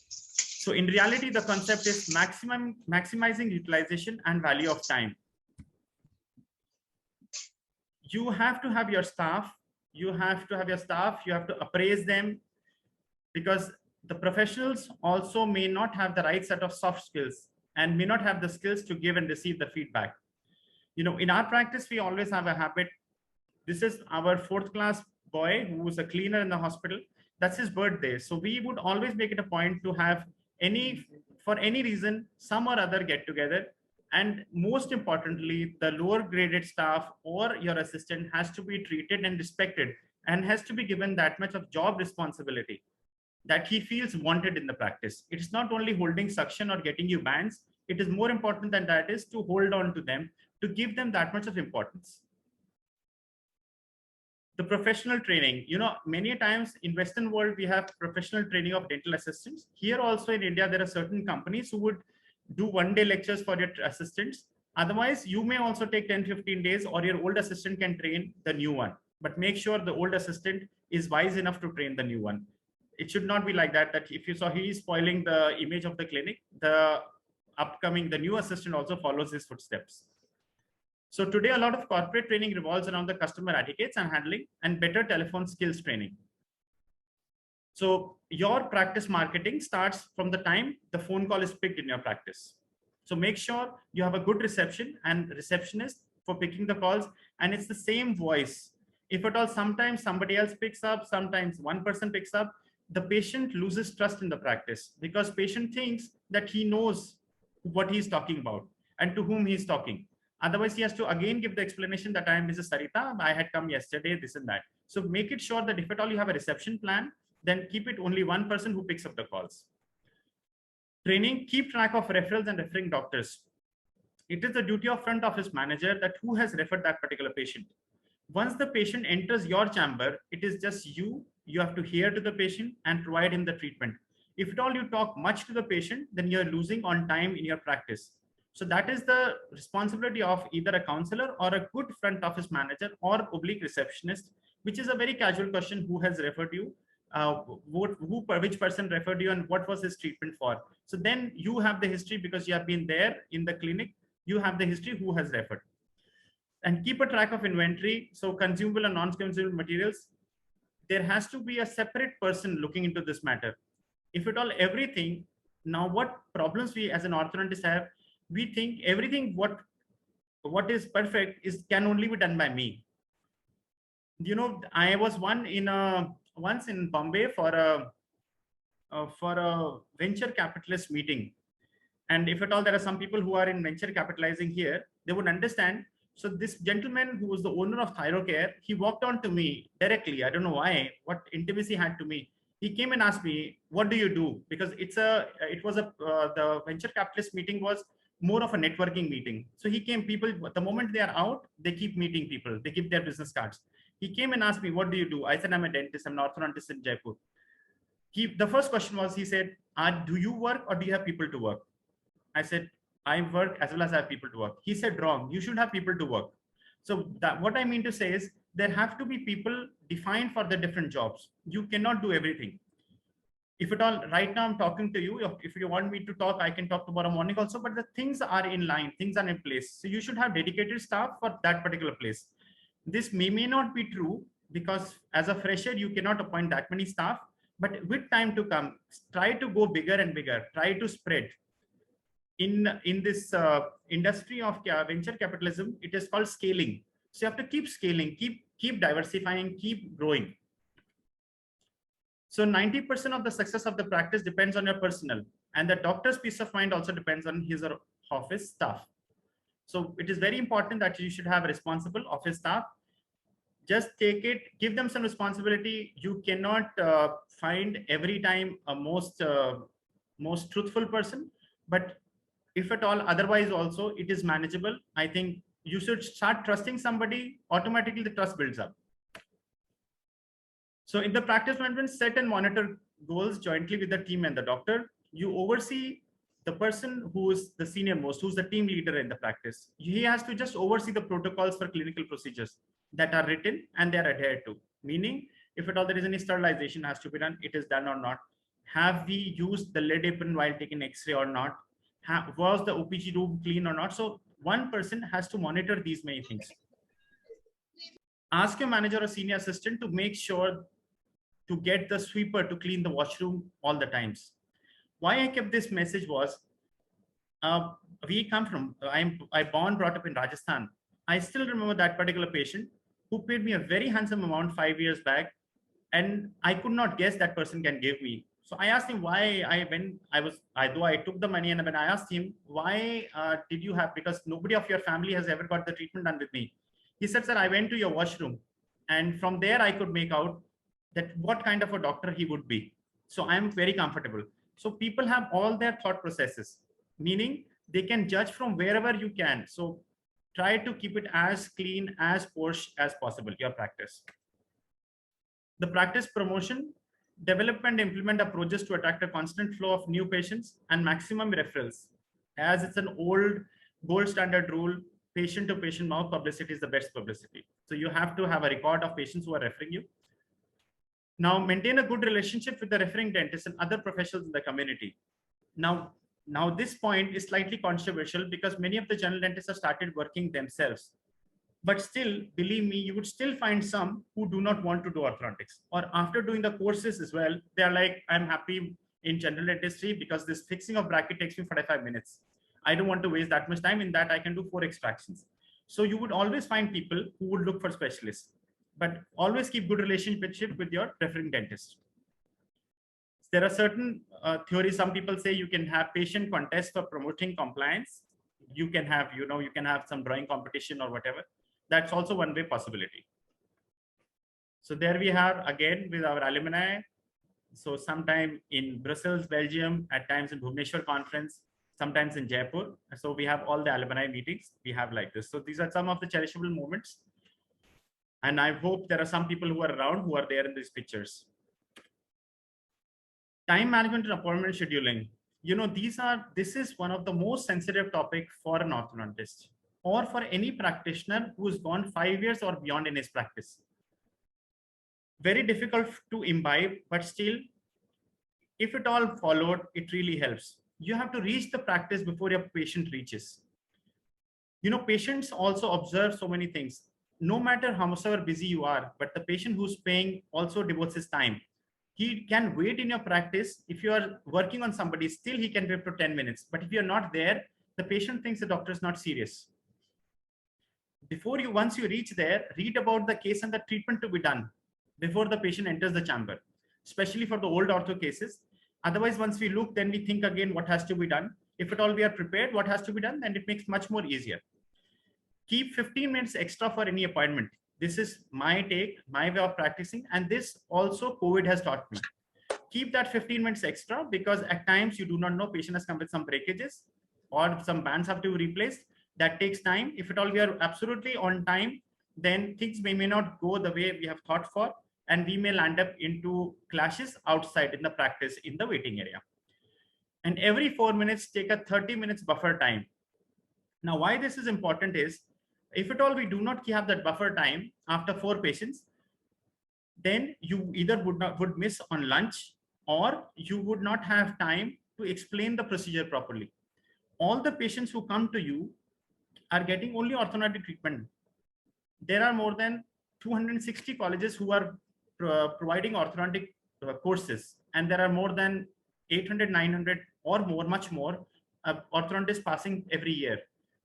Speaker 4: So in reality, the concept is maximizing utilization and value of time. You have to have your staff. You have to appraise them, because the professionals also may not have the right set of soft skills and may not have the skills to give and receive the feedback. In our practice, we always have a habit. This is our 4th class boy who is a cleaner in the hospital. That's his birthday. So we would always make it a point to have for any reason, some or other get together. And most importantly, the lower graded staff or your assistant has to be treated and respected and has to be given that much of job responsibility that he feels wanted in the practice. It's not only holding suction or getting you bands. It is more important than that is to hold on to them, to give them that much of importance. The professional training, many times in Western world, we have professional training of dental assistants. Here also in India, there are certain companies who would do one-day lectures for your assistants. Otherwise, you may also take 10-15 days, or your old assistant can train the new one. But make sure the old assistant is wise enough to train the new one. It should not be like that if you saw he is spoiling the image of the clinic, the new assistant also follows his footsteps. So today, a lot of corporate training revolves around the customer etiquettes and handling and better telephone skills training. So your practice marketing starts from the time the phone call is picked in your practice. So make sure you have a good reception and receptionist for picking the calls, and it's the same voice. If at all, sometimes somebody else picks up, sometimes one person picks up, the patient loses trust in the practice, because patient thinks that he knows what he's talking about and to whom he's talking. Otherwise, he has to again give the explanation that I am Mrs. Sarita, I had come yesterday, this and that. So make it sure that if at all you have a reception plan, then keep it only one person who picks up the calls. Training, keep track of referrals and referring doctors. It is the duty of front office manager that who has referred that particular patient. Once the patient enters your chamber, it is just you have to hear to the patient and provide him the treatment. If at all you talk much to the patient, then you're losing on time in your practice. So that is the responsibility of either a counselor or a good front office manager or oblique receptionist, which is a very casual question: who has referred you, which person referred you, and what was his treatment for. So then you have the history because you have been there in the clinic. You have the history who has referred, and keep a track of inventory. So consumable and non-consumable materials, there has to be a separate person looking into this matter. If at all everything, now what problems we as an orthodontist have, we think everything what is perfect can only be done by me. You know, I was once in Bombay for a venture capitalist meeting, and if at all there are some people who are in venture capitalizing here, they would understand. So this gentleman who was the owner of Thyrocare, he walked on to me directly. I don't know why, what intimacy had to me. He came and asked me, "What do you do?" Because the venture capitalist meeting was more of a networking meeting. So he came, people, the moment they are out, they keep meeting people, they keep their business cards. He came and asked me, "What do you do?" I said, "I'm a dentist, I'm an orthodontist in Jaipur." The first question was, he said, "Do you work or do you have people to work?" I said, "I work as well as I have people to work." He said, "Wrong, you should have people to work." So what I mean to say is there have to be people defined for the different jobs. You cannot do everything. If at all, right now I'm talking to you, if you want me to talk, I can talk tomorrow morning also, but the things are in line, things are in place. So you should have dedicated staff for that particular place. This may not be true because as a fresher, you cannot appoint that many staff, but with time to come, try to go bigger and bigger, try to spread. In this industry of venture capitalism, it is called scaling. So you have to keep scaling, keep diversifying, keep growing. So 90% of the success of the practice depends on your personnel, and the doctor's peace of mind also depends on his or office staff. So it is very important that you should have a responsible office staff. Just take it, give them some responsibility. You cannot find every time a most truthful person, but if at all otherwise also it is manageable. I think you should start trusting somebody, automatically the trust builds up. So in the practice management, set and monitor goals jointly with the team and the doctor. You oversee the person who is the senior most, who's the team leader in the practice. He has to just oversee the protocols for clinical procedures that are written and they are adhered to. Meaning, if at all there is any sterilization has to be done, it is done or not. Have we used the lead apron while taking X-ray or not? Was the OPG room clean or not? So one person has to monitor these many things. Ask your manager or senior assistant to make sure to get the sweeper to clean the washroom all the times. Why I kept this message was, we come from, I born, brought up in Rajasthan. I still remember that particular patient who paid me a very handsome amount 5 years back, and I could not guess that person can give me. So I asked him why I took the money, and when I asked him, why did you have, because nobody of your family has ever got the treatment done with me. He said, "Sir, I went to your washroom, and from there I could make out that what kind of a doctor he would be. So I am very comfortable." So people have all their thought processes, meaning they can judge from wherever you can. So try to keep it as clean, as posh as possible, your practice. The practice promotion, develop and implement approaches to attract a constant flow of new patients and maximum referrals. As it's an old gold standard rule, patient to patient mouth publicity is the best publicity. So you have to have a record of patients who are referring you. Now maintain a good relationship with the referring dentists and other professionals in the community. Now this point is slightly controversial because many of the general dentists have started working themselves. But still, believe me, you would still find some who do not want to do orthodontics, or after doing the courses as well, they are like, "I'm happy in general dentistry because this fixing of bracket takes me 45 minutes. I don't want to waste that much time. In that, I can do 4 extractions." So you would always find people who would look for specialists, but always keep good relationship with your referring dentist. There are certain theories. Some people say you can have patient contests for promoting compliance. You can have, you can have some drawing competition or whatever. That's also one way possibility. So there we have again with our alumni. So sometime in Brussels, Belgium, at times in Bhubaneswar conference, sometimes in Jaipur. So we have all the alumni meetings we have like this. So these are some of the cherishable moments. And I hope there are some people who are around who are there in these pictures. Time management and appointment scheduling. this is one of the most sensitive topic for an orthodontist or for any practitioner who's gone 5 years or beyond in his practice. Very difficult to imbibe, but still, if it all followed, it really helps. You have to reach the practice before your patient reaches. Patients also observe so many things. No matter how much ever busy you are, but the patient who's paying also devotes his time. He can wait in your practice. If you are working on somebody, still he can wait for 10 minutes. But if you're not there, the patient thinks the doctor is not serious. Once you reach there, read about the case and the treatment to be done before the patient enters the chamber, especially for the old ortho cases. Otherwise, once we look, then we think again what has to be done. If at all we are prepared what has to be done, then it makes much more easier. Keep 15 minutes extra for any appointment. This is my take, my way of practicing, and this also COVID has taught me. Keep that 15 minutes extra, because at times you do not know, patient has come with some breakages or some bands have to be replaced. That takes time. If at all we are absolutely on time, then things may not go the way we have thought for, and we may land up into clashes outside in the practice in the waiting area. And every 4 minutes, take a 30 minutes buffer time. Now, why this is important is, if at all we do not have that buffer time after 4 patients, then you either would miss on lunch, or you would not have time to explain the procedure properly. All the patients who come to you are getting only orthodontic treatment. There are more than 260 colleges who are providing orthodontic courses, and there are more than 800, 900 or more, much more orthodontists passing every year.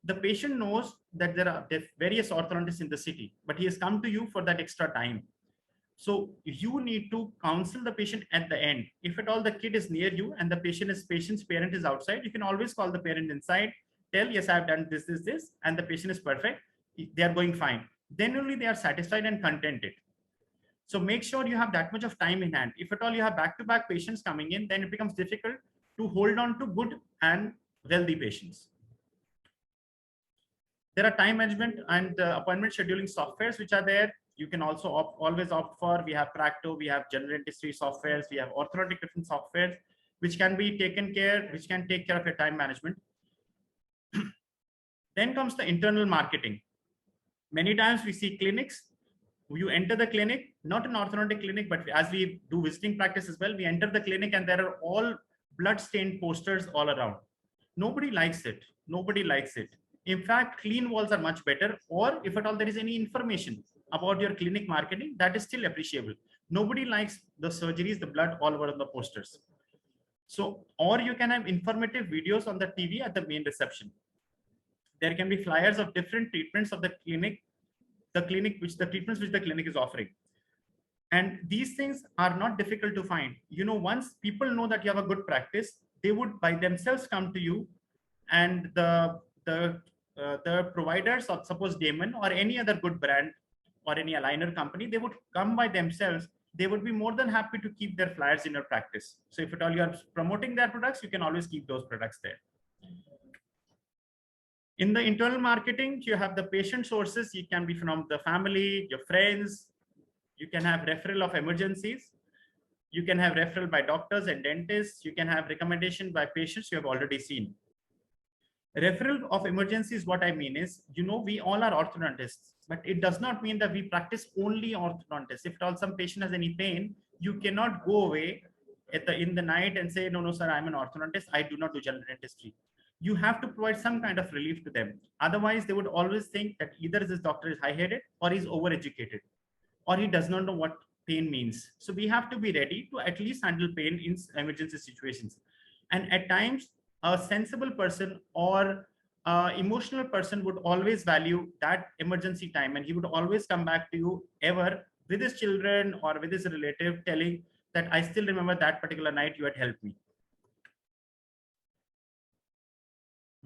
Speaker 4: The patient knows that there are various orthodontists in the city, but he has come to you for that extra time. So you need to counsel the patient at the end. If at all the kid is near you and the patient's parent is outside, you can always call the parent inside, tell, yes, I've done this, and the patient is perfect. They are going fine. Then only they are satisfied and contented. So make sure you have that much of time in hand. If at all you have back-to-back patients coming in, then it becomes difficult to hold on to good and wealthy patients. There are time management and appointment scheduling softwares which are there. You can also always opt for. We have Practo, we have general dentistry softwares, we have orthodontic different softwares which can be taken care, which can take care of your time management. Then comes the internal marketing. Many times we see clinics. You enter the clinic, not an orthodontic clinic, but as we do visiting practice as well, we enter the clinic and there are all blood-stained posters all around. Nobody likes it. Nobody likes it. In fact, clean walls are much better, or if at all there is any information about your clinic marketing, that is still appreciable. Nobody likes the surgeries, the blood all over on the posters. So, or you can have informative videos on the TV at the main reception. There can be flyers of different treatments of the treatments which the clinic is offering. And these things are not difficult to find. Once people know that you have a good practice, they would by themselves come to you, and the providers of, suppose Damon or any other good brand or any aligner company, they would come by themselves. They would be more than happy to keep their flyers in your practice. So if at all you are promoting their products, you can always keep those products there. In the internal marketing, you have the patient sources. You can be from the family, your friends. You can have referral of emergencies. You can have referral by doctors and dentists. You can have recommendation by patients you have already seen. Referral of emergencies, what I mean is, we all are orthodontists, but it does not mean that we practice only orthodontists. If at all some patient has any pain, you cannot go away in the night and say, no, sir, I'm an orthodontist. I do not do general dentistry. You have to provide some kind of relief to them. Otherwise, they would always think that either this doctor is high-headed or he's overeducated, or he does not know what pain means. So we have to be ready to at least handle pain in emergency situations. And at times, a sensible person or emotional person would always value that emergency time, and he would always come back to you ever with his children or with his relative, telling that I still remember that particular night you had helped me.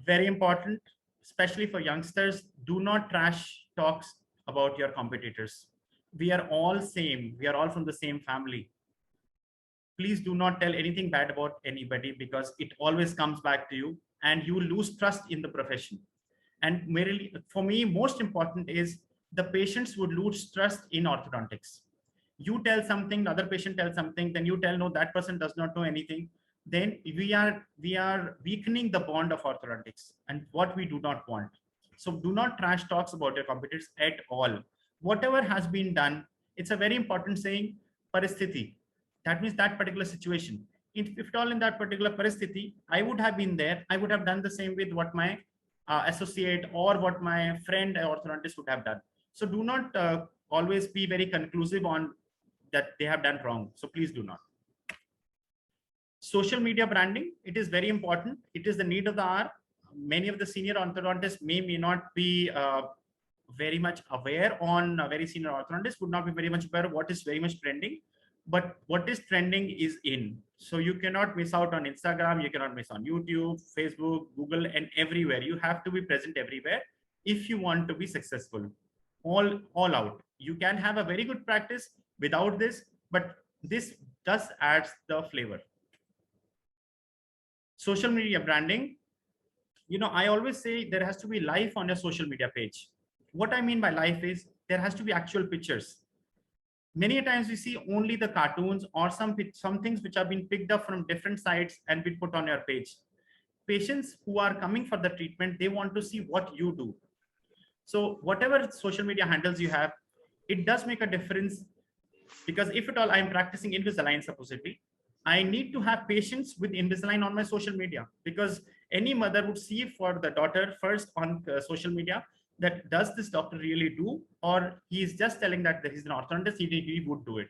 Speaker 4: Very important, especially for youngsters, do not trash talks about your competitors. We are all same. We are all from the same family. Please do not tell anything bad about anybody, because it always comes back to you and you lose trust in the profession. And for me, most important is the patients would lose trust in orthodontics. You tell something, the other patient tells something, then you tell, no, that person does not know anything. then we are weakening the bond of orthodontics, and what we do not want. So do not trash talks about your competitors at all. Whatever has been done, it's a very important saying, paristhiti. That means that particular situation. If at all in that particular paristhiti, I would have been there, I would have done the same with what my associate or what my friend orthodontist would have done. So do not always be very conclusive on that they have done wrong. So please do not. Social media branding, it is very important. It is the need of the hour. Many of the senior orthodontists may not be very much aware on very senior orthodontists would not be very much aware of what is very much trending, but what is trending is in. So you cannot miss out on Instagram, you cannot miss on YouTube, Facebook, Google, and everywhere. You have to be present everywhere if you want to be successful. All out. You can have a very good practice without this, but this does add the flavor. Social media branding. You know, I always say there has to be life on your social media page. What I mean by life is there has to be actual pictures. Many times we see only the cartoons or some things which have been picked up from different sites and been put on your page. Patients who are coming for the treatment, they want to see what you do. So whatever social media handles you have, it does make a difference, because if at all I'm practicing Invisalign supposedly, I need to have patients with Invisalign on my social media, because any mother would see for the daughter first on social media that does this doctor really do, or he is just telling that he's an orthodontist, he would do it.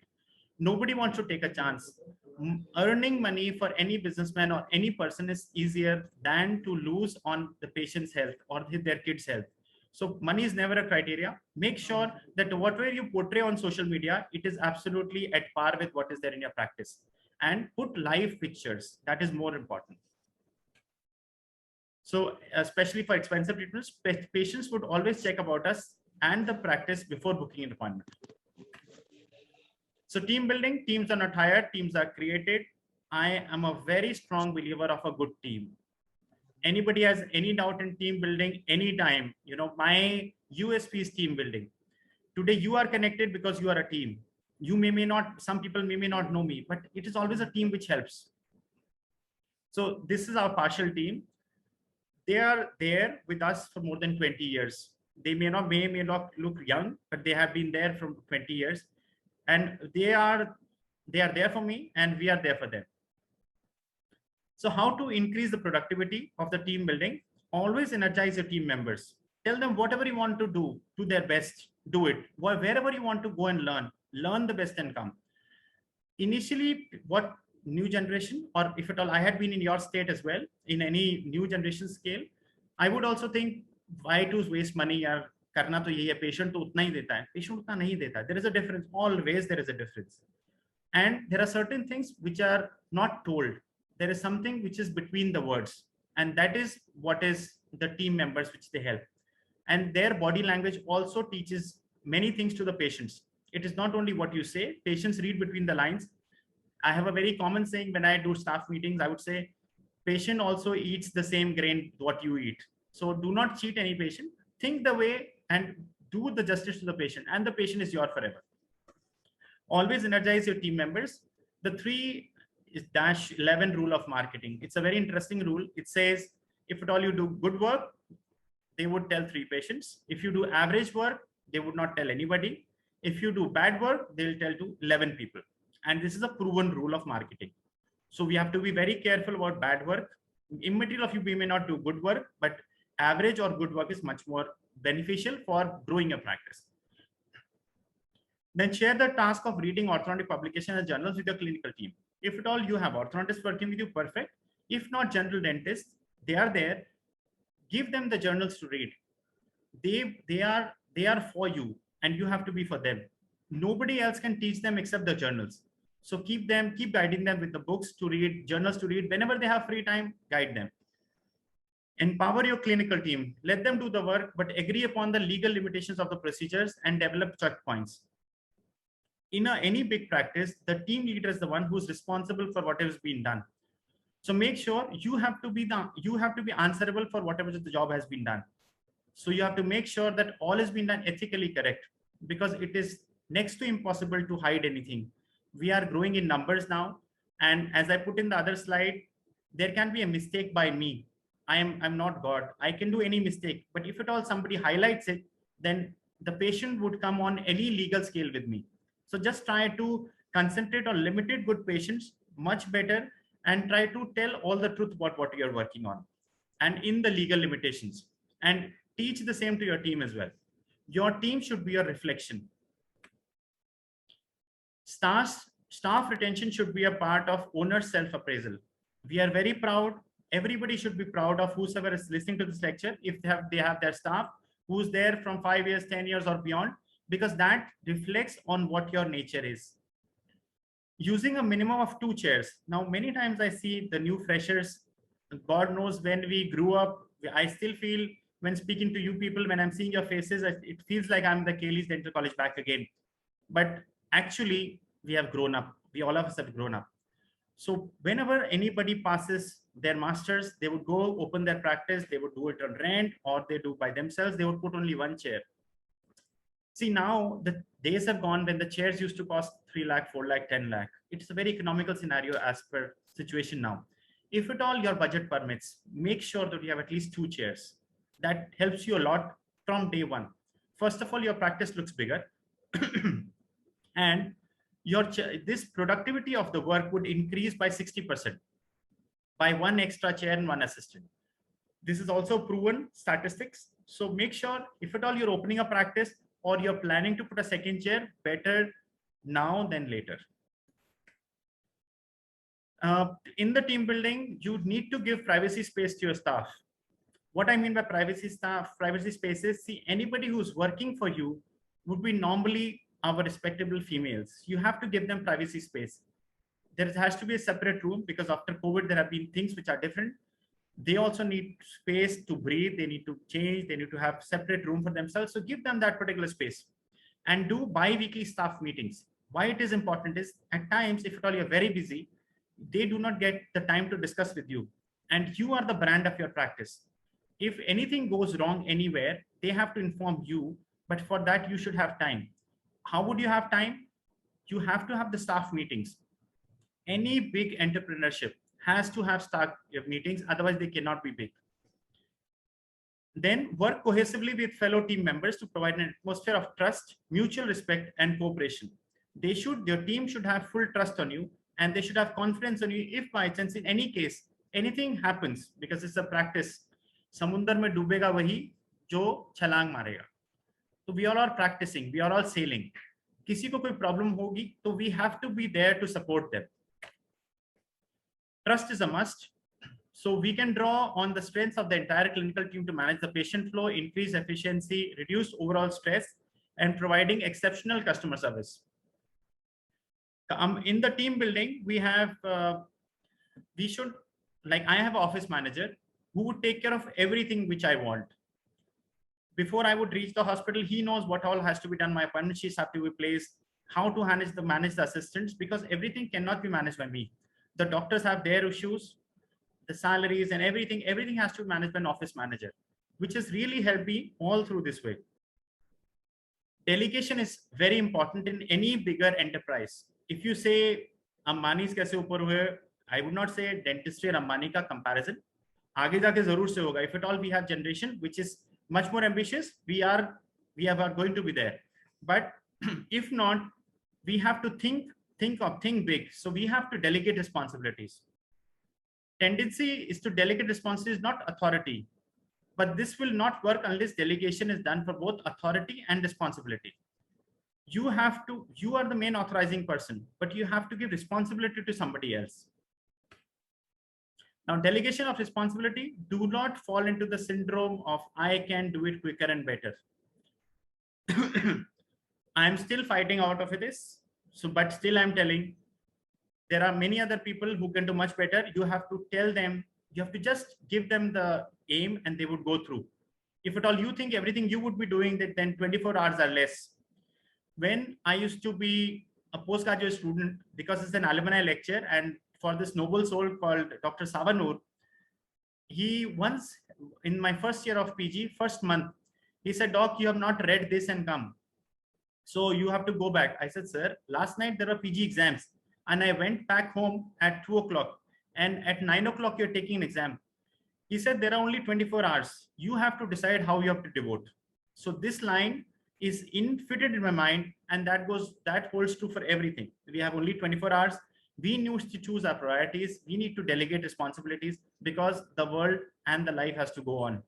Speaker 4: Nobody wants to take a chance. Earning money for any businessman or any person is easier than to lose on the patient's health or their kids' health. So money is never a criteria. Make sure that whatever you portray on social media, it is absolutely at par with what is there in your practice. And put live pictures. That is more important. So especially for expensive treatments, patients would always check about us and the practice before booking an appointment. So team building, teams are not hired, teams are created. I am a very strong believer of a good team. Anybody has any doubt in team building anytime, you know, my USP is team building. Today you are connected because you are a team. You may not, some people may not know me, but it is always a team which helps. So this is our partial team. They are there with us for more than 20 years. They may not look young, but they have been there for 20 years. And they are there for me and we are there for them. So how to increase the productivity of the team building? Always energize your team members. Tell them whatever you want to do their best, do it. Wherever you want to go and learn the best and come. Initially, what new generation, or if at all I had been in your state as well, in any new generation scale, I would also think, why to waste money? Yaar, karna to yahi hai, patient to utna hi deta hai. Patient utna nahi deta. There is a difference. Always there is a difference. And there are certain things which are not told. There is something which is between the words. And that is what is the team members which they help. And their body language also teaches many things to the patients. It is not only what you say, patients read between the lines. I have a very common saying when I do staff meetings, I would say, patient also eats the same grain what you eat. So do not cheat any patient. Think the way and do the justice to the patient, and the patient is yours forever. Always energize your team members. The 3-11 rule of marketing. It's a very interesting rule. It says, if at all you do good work, they would tell 3 patients. If you do average work, they would not tell anybody. If you do bad work, they'll tell to 11 people. And this is a proven rule of marketing. So we have to be very careful about bad work. Immaterial of you, we may not do good work, but average or good work is much more beneficial for growing your practice. Then share the task of reading orthodontic publications and journals with your clinical team. If at all you have orthodontists working with you, perfect. If not, general dentists, they are there. Give them the journals to read. They are for you, and you have to be for them. Nobody else can teach them except the journals. So keep guiding them with the books to read, journals to read. Whenever they have free time, guide them. Empower your clinical team. Let them do the work, but agree upon the legal limitations of the procedures and develop checkpoints. In any big practice, the team leader is the one who is responsible for whatever is being done. So make sure you have to be answerable for whatever the job has been done. So you have to make sure that all has been done ethically correct, because it is next to impossible to hide anything. We are growing in numbers now, And as I put in the other slide, there can be a mistake by me. I'm not God. I can do any mistake. But if at all somebody highlights it, then the patient would come on any legal scale with me. So just try to concentrate on limited good patients, much better, and try to tell all the truth about what you're working on and in the legal limitations, and teach the same to your team as well. Your team should be your reflection. Staff retention should be a part of owner's self-appraisal. We are very proud. Everybody should be proud of whosoever is listening to this lecture, if they have their staff who's there from 5 years, 10 years or beyond, because that reflects on what your nature is. Using a minimum of 2 chairs. Now, many times I see the new freshers, God knows when we grew up, I still feel when speaking to you people, when I'm seeing your faces, it feels like I'm the Kaylee's Dental College back again. But actually, we have grown up. We all of us have grown up. So whenever anybody passes their masters, they would go open their practice, they would do it on rent, or they do by themselves, they would put only 1 chair. See, now the days have gone when the chairs used to cost 3 lakh, 4 lakh, 10 lakh. It's a very economical scenario as per situation now. If at all your budget permits, make sure that you have at least 2 chairs. That helps you a lot from day one. First of all, your practice looks bigger. And this productivity of the work would increase by 60% by 1 extra chair and 1 assistant. This is also proven statistics. So make sure if at all you're opening a practice or you're planning to put a 2nd chair, better now than later. In the team building, you need to give privacy space to your staff. What I mean by privacy spaces, see, anybody who's working for you would be normally our respectable females. You have to give them privacy space. There has to be a separate room because after COVID, there have been things which are different. They also need space to breathe. They need to change. They need to have separate room for themselves. So give them that particular space and do bi-weekly staff meetings. Why it is important is at times, if at all you're very busy, they do not get the time to discuss with you. And you are the brand of your practice. If anything goes wrong anywhere, they have to inform you. But for that, you should have time. How would you have time? You have to have the staff meetings. Any big entrepreneurship has to have staff meetings, otherwise they cannot be big. Then work cohesively with fellow team members to provide an atmosphere of trust, mutual respect, and cooperation. Your team should have full trust on you, and they should have confidence on you if by chance, in any case, anything happens, because it's a practice. Samundar mein dubega wahi jo chhalang marega. So we all are practicing, we are all sailing. Kisi ko koi problem hogi, so we have to be there to support them. Trust is a must. So we can draw on the strengths of the entire clinical team to manage the patient flow, increase efficiency, reduce overall stress, and providing exceptional customer service. In the team building, we have, I have an office manager who would take care of everything which I want. Before I would reach the hospital, he knows what all has to be done. My appointment sheets have to be placed, how to manage the assistants, because everything cannot be managed by me. The doctors have their issues, the salaries and everything has to be managed by an office manager, which has really helped me all through this way. Delegation is very important in any bigger enterprise. If you say Ambani's kaise upar hue, I would not say dentistry and Ambani ka comparison. Aage jaake zarur se hoga. If at all we have generation which is much more ambitious, we are going to be there. But if not, we have to think big. So we have to delegate responsibilities. Tendency is to delegate responsibilities, not authority. But this will not work unless delegation is done for both authority and responsibility. You are the main authorizing person, but you have to give responsibility to somebody else. Now, delegation of responsibility, do not fall into the syndrome of I can do it quicker and better. I'm still fighting out of this. So, but still I'm telling, there are many other people who can do much better. You have to tell them, you have to just give them the aim and they would go through. If at all you think everything you would be doing, that then 24 hours are less. When I used to be a postgraduate student, because it's an alumni lecture, and for this noble soul called Dr. Savanur, he once, in my first year of PG, first month, he said, Doc, you have not read this and come. So you have to go back. I said, sir, last night there were PG exams. and I went back home at 2 o'clock, and at 9 o'clock you're taking an exam. He said, there are only 24 hours. You have to decide how you have to devote. So this line is infitted in my mind, and that holds true for everything. We have only 24 hours. We need to choose our priorities. We need to delegate responsibilities because the world and the life has to go on.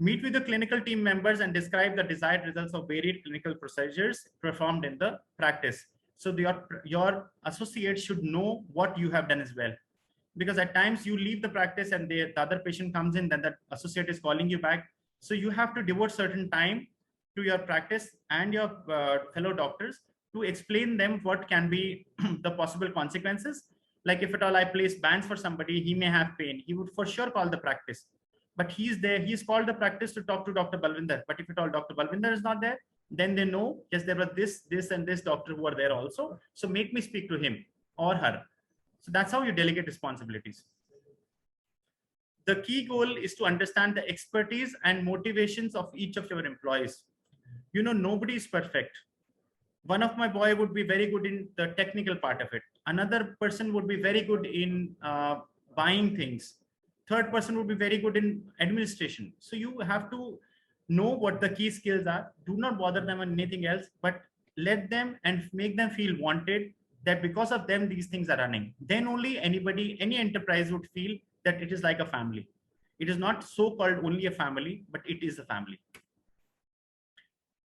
Speaker 4: Meet with the clinical team members and describe the desired results of varied clinical procedures performed in the practice. So your associates should know what you have done as well. Because at times you leave the practice and the other patient comes in, then the associate is calling you back. So you have to devote certain time to your practice and your fellow doctors to explain them what can be the possible consequences. Like if at all I place bands for somebody, he may have pain. He would for sure call the practice. But he's there, he's called the practice to talk to Dr. Balwinder. But if at all Dr. Balwinder is not there, then they know, yes, there were this and this doctor who are there also. So make me speak to him or her. So that's how you delegate responsibilities. The key goal is to understand the expertise and motivations of each of your employees. You know, nobody is perfect. One of my boy would be very good in the technical part of it. Another person would be very good in buying things. Third person would be very good in administration. So you have to know what the key skills are. Do not bother them on anything else, but let them and make them feel wanted, that because of them, these things are running. Then only any enterprise would feel that it is like a family. It is not so-called only a family, but it is a family.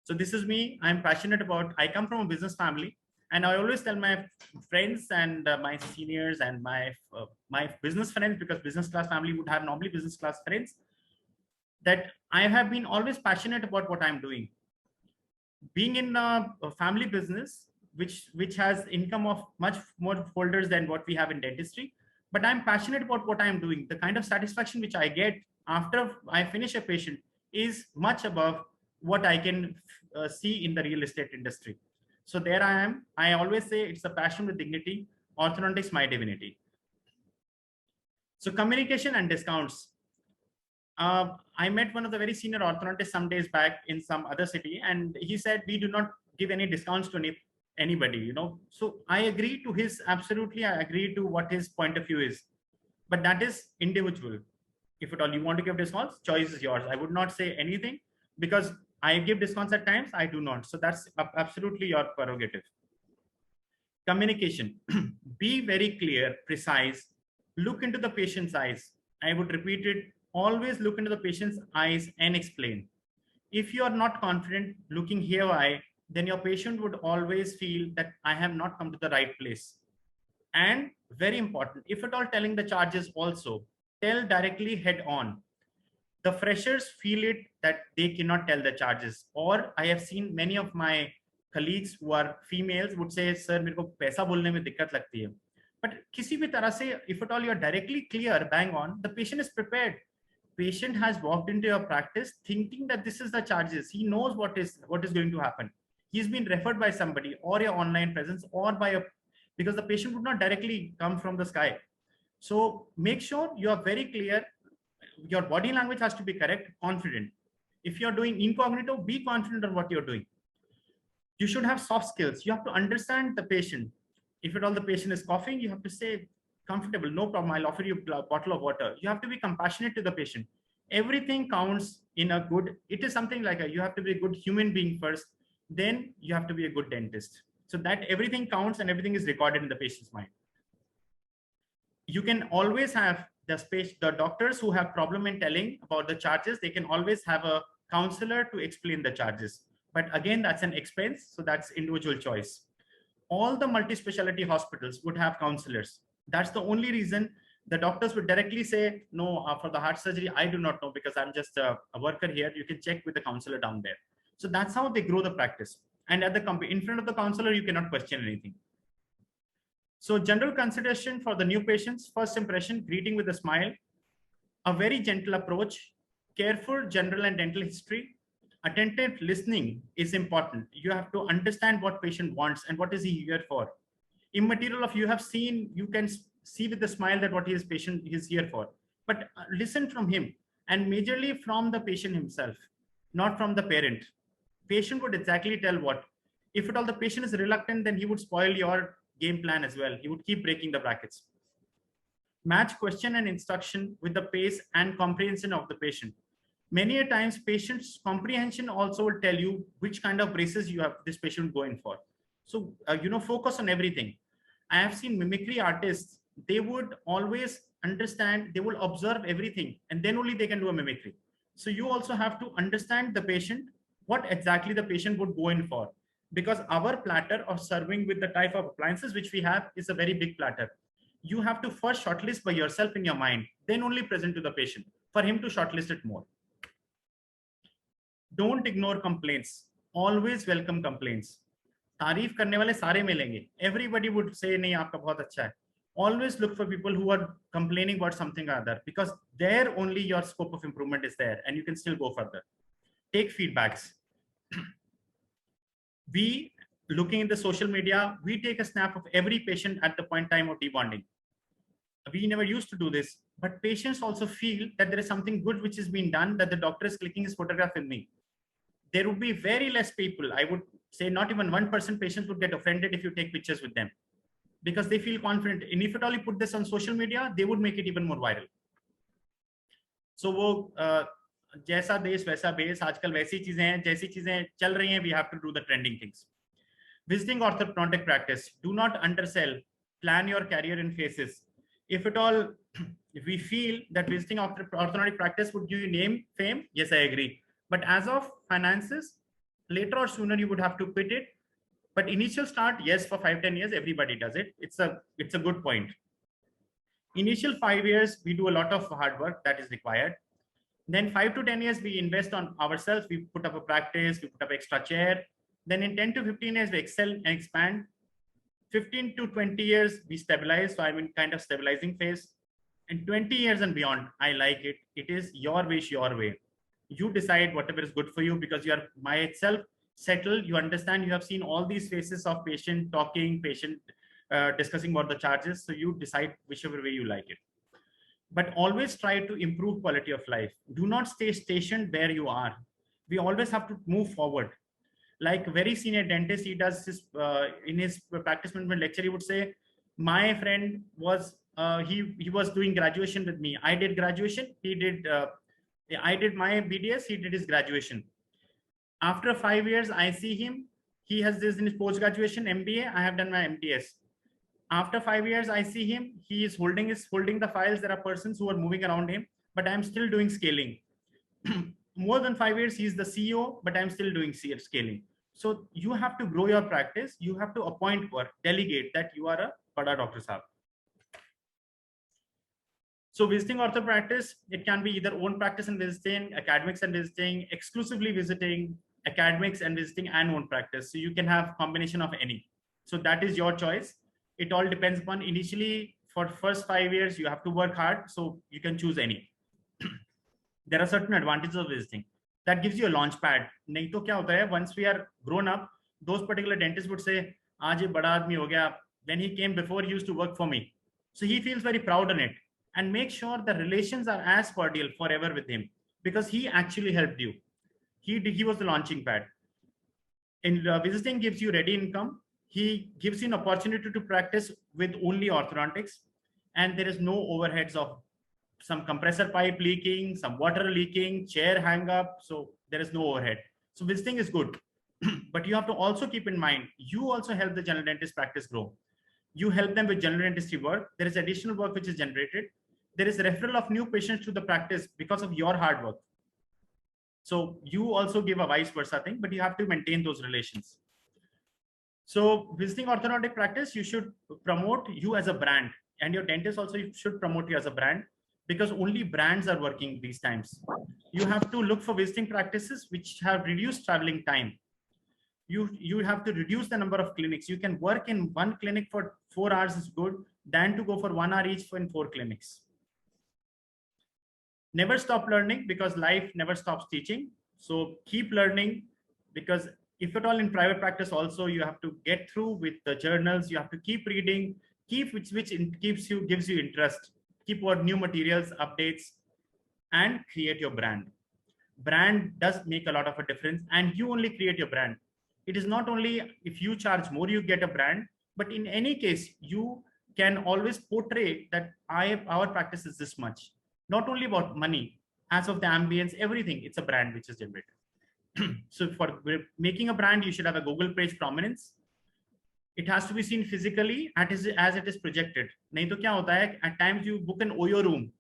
Speaker 4: So this is me. I'm passionate about, I come from a business family, and I always tell my friends and my seniors and my business friends, because business class family would have normally business class friends, that I have been always passionate about what I'm doing. Being in a family business, which has income of much more folders than what we have in dentistry, but I'm passionate about what I'm doing. The kind of satisfaction which I get after I finish a patient is much above what I can see in the real estate industry. So there I am. I always say it's a passion with dignity. Orthodontics, my divinity. So communication and discounts. I met one of the very senior orthodontists some days back in some other city, and he said, we do not give any discounts to anybody, you know. So I agree to his, absolutely, I agree to what his point of view is, but that is individual. If at all you want to give discounts, choice is yours. I would not say anything, because I give discounts at times, I do not. So that's absolutely your prerogative. Communication. Be very clear, precise, look into the patient's eyes. I would repeat it, always look into the patient's eyes and explain. If you are not confident looking here, then your patient would always feel that I have not come to the right place. And very important, if at all telling the charges also, tell directly head on. The freshers feel it that they cannot tell the charges. Or I have seen many of my colleagues who are females would say, sir, मेरे को पैसा बोलने में दिक्कत लगती है. But किसी भी तरह से, if at all you're directly clear, bang on, the patient is prepared. Patient has walked into your practice thinking that this is the charges. He knows what is going to happen. He's been referred by somebody, or your online presence, or because the patient would not directly come from the sky. So make sure you are very clear. Your body language has to be correct, confident. If you're doing incognito, be confident on what you're doing. You should have soft skills. You have to understand the patient. If at all the patient is coughing, you have to say, comfortable, no problem, I'll offer you a bottle of water. You have to be compassionate to the patient. Everything counts in a good, it is something like you have to be a good human being first, then you have to be a good dentist. So that everything counts and everything is recorded in the patient's mind. You can always have the doctors who have problem in telling about the charges, they can always have a counselor to explain the charges. But again, that's an expense, so that's individual choice. All the multi-specialty hospitals would have counselors. That's the only reason the doctors would directly say, no, for the heart surgery, I do not know because I'm just a worker here. You can check with the counselor down there. So that's how they grow the practice. And at in front of the counselor, you cannot question anything. So general consideration for the new patients, first impression, greeting with a smile, a very gentle approach, careful general and dental history, attentive listening is important. You have to understand what patient wants and what is he here for. Immaterial of you have seen, you can see with the smile that what his patient is here for, but listen from him, and majorly from the patient himself, not from the parent. Patient would exactly tell what. If at all the patient is reluctant, then he would spoil your game plan as well. He would keep breaking the brackets. Match question and instruction with the pace and comprehension of the patient. Many a times patient's comprehension also will tell you which kind of braces you have this patient going for. So, focus on everything. I have seen mimicry artists, they would always understand, they will observe everything and then only they can do a mimicry. So you also have to understand the patient, what exactly the patient would go in for, because our platter of serving with the type of appliances which we have is a very big platter. You have to first shortlist by yourself in your mind, then only present to the patient for him to shortlist it more. Don't ignore complaints. Always welcome complaints. तारीफ करने वाले सारे मिलेंगे. Everybody would say नहीं आपका बहुत अच्छा है. Always look for people who are complaining about something or other, because there only your scope of improvement is there and you can still go further. Take feedbacks. We, looking in the social media, we take a snap of every patient at the point time of debonding. We never used to do this, but patients also feel that there is something good which is being done, that the doctor is clicking his photograph with me. There would be very less people. I would say not even 1% patients would get offended if you take pictures with them, because they feel confident. And if at all you put this on social media, they would make it even more viral. So वो जैसा देश वैसा base, आजकल वैसी चीजें हैं, जैसी चीजें चल रही हैं, we have to do the trending things. Visiting orthodontic practice, do not undersell, plan your career in phases. If at all, if we feel that visiting orthodontic practice would give you name, fame, yes, I agree. But as of finances, later or sooner you would have to quit it. But initial start, yes, for 5-10 years, everybody does it. It's a good point. Initial 5 years, we do a lot of hard work that is required. Then 5 to 10 years, we invest on ourselves. We put up a practice, we put up extra chair. Then in 10 to 15 years, we excel and expand. 15 to 20 years, we stabilize. So I'm in kind of stabilizing phase. And 20 years and beyond, I like it. It is your wish, your way. You decide whatever is good for you, because you are by itself settled. You understand, you have seen all these faces of patient talking, patient discussing about the charges. So you decide whichever way you like it. But always try to improve quality of life. Do not stay stationed where you are. We always have to move forward. Like very senior dentist, he does this in his practice management lecture, he would say, my friend was, he was doing graduation with me. I did graduation, he did, I did my BDS, he did his graduation. After 5 years, I see him, he has this in his post-graduation MBA, I have done my MDS. After 5 years, I see him, he is holding the files. There are persons who are moving around him, but I'm still doing scaling. More than 5 years, he's the CEO, but I'm still doing scaling. So you have to grow your practice. You have to appoint work, delegate that you are a bada doctor sahab. So visiting ortho practice, it can be either own practice and visiting, academics and visiting, exclusively visiting, academics and visiting, and own practice. So you can have combination of any. So that is your choice. It all depends upon, initially for first 5 years, you have to work hard. So you can choose any. There are certain advantages of visiting. That gives you a launch pad. Nahi to kya hota hai, once we are grown up, those particular dentists would say, aaj ye bada aadmi ho gaya. When he came before, he used to work for me. So he feels very proud on it. And make sure the relations are as cordial forever with him, because he actually helped you. He was the launching pad. In visiting gives you ready income. He gives you an opportunity to practice with only orthodontics, and there is no overheads of some compressor pipe leaking, some water leaking, chair hang up. So there is no overhead. So visiting is good, but you have to also keep in mind, you also help the general dentist practice grow. You help them with general dentistry work. There is additional work which is generated. There is a referral of new patients to the practice because of your hard work. So you also give a vice versa thing, but you have to maintain those relations. So visiting orthodontic practice, you should promote you as a brand, and your dentist also should promote you as a brand, because only brands are working these times. You have to look for visiting practices which have reduced traveling time. You have to reduce the number of clinics. You can work in one clinic for 4 hours is good than to go for 1 hour each in 4 clinics. Never stop learning, because life never stops teaching. So keep learning, because if at all in private practice also, you have to get through with the journals. You have to keep reading, which gives you interest. Keep what new materials, updates, and create your brand. Brand does make a lot of a difference, and you only create your brand. It is not only if you charge more, you get a brand. But in any case, you can always portray that our practice is this much, not only about money, as of the ambience, everything. It's a brand which is generated. So for making a brand, you should have a Google page prominence. It has to be seen physically as it is projected. Nahi to kya hota hai, at times you book an Oyo room.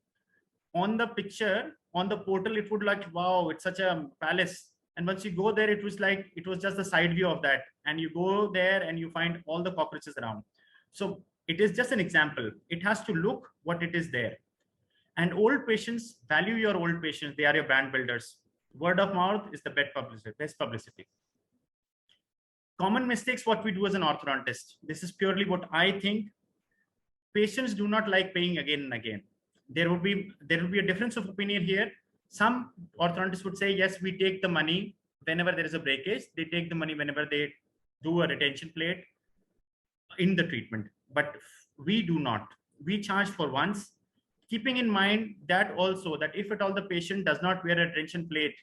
Speaker 4: On the picture, on the portal, it would like, wow, it's such a palace. And once you go there, it was like, it was just the side view of that. And you go there and you find all the cockroaches around. So it is just an example. It has to look what it is there. And old patients, value your old patients. They are your brand builders. Word of mouth is the best publicity. Common mistakes, what we do as an orthodontist. This is purely what I think. Patients do not like paying again and again. There will be a difference of opinion here. Some orthodontists would say, yes, we take the money whenever there is a breakage. They take the money whenever they do a retention plate in the treatment. But we do not. We charge for once, keeping in mind that also that if at all the patient does not wear a retention plate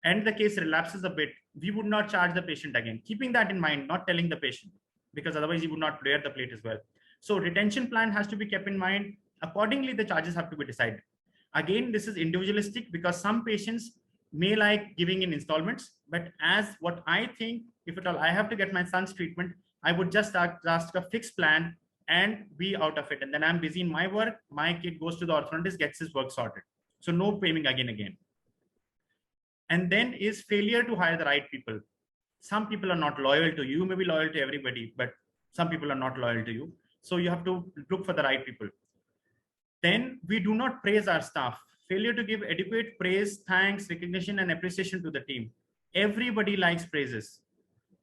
Speaker 4: and the case relapses a bit, we would not charge the patient again. Keeping that in mind, not telling the patient, because otherwise he would not wear the plate as well. So retention plan has to be kept in mind. Accordingly, the charges have to be decided. Again, this is individualistic because some patients may like giving in installments, but as what I think, if at all I have to get my son's treatment, I would just ask a fixed plan and be out of it. And then I'm busy in my work. My kid goes to the orthodontist, gets his work sorted. So no paying again. And then is failure to hire the right people. Some people are not loyal to you. You may be loyal to everybody, but some people are not loyal to you. So you have to look for the right people. Then we do not praise our staff. Failure to give adequate praise, thanks, recognition, and appreciation to the team. Everybody likes praises.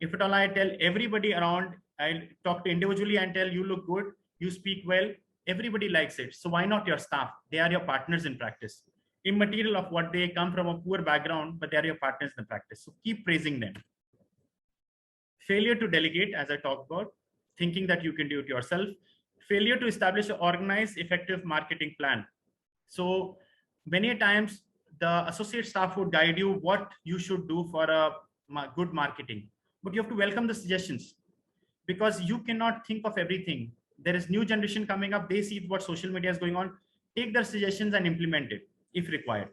Speaker 4: If at all I tell everybody around, I'll talk to individually and tell you look good, you speak well, everybody likes it. So why not your staff? They are your partners in practice. Immaterial of what they come from a poor background, but they are your partners in the practice. So keep praising them. Failure to delegate, as I talked about, thinking that you can do it yourself. Failure to establish an organized, effective marketing plan. So many times the associate staff would guide you what you should do for a good marketing, but you have to welcome the suggestions because you cannot think of everything. There is new generation coming up. They see what social media is going on. Take their suggestions and implement it if required.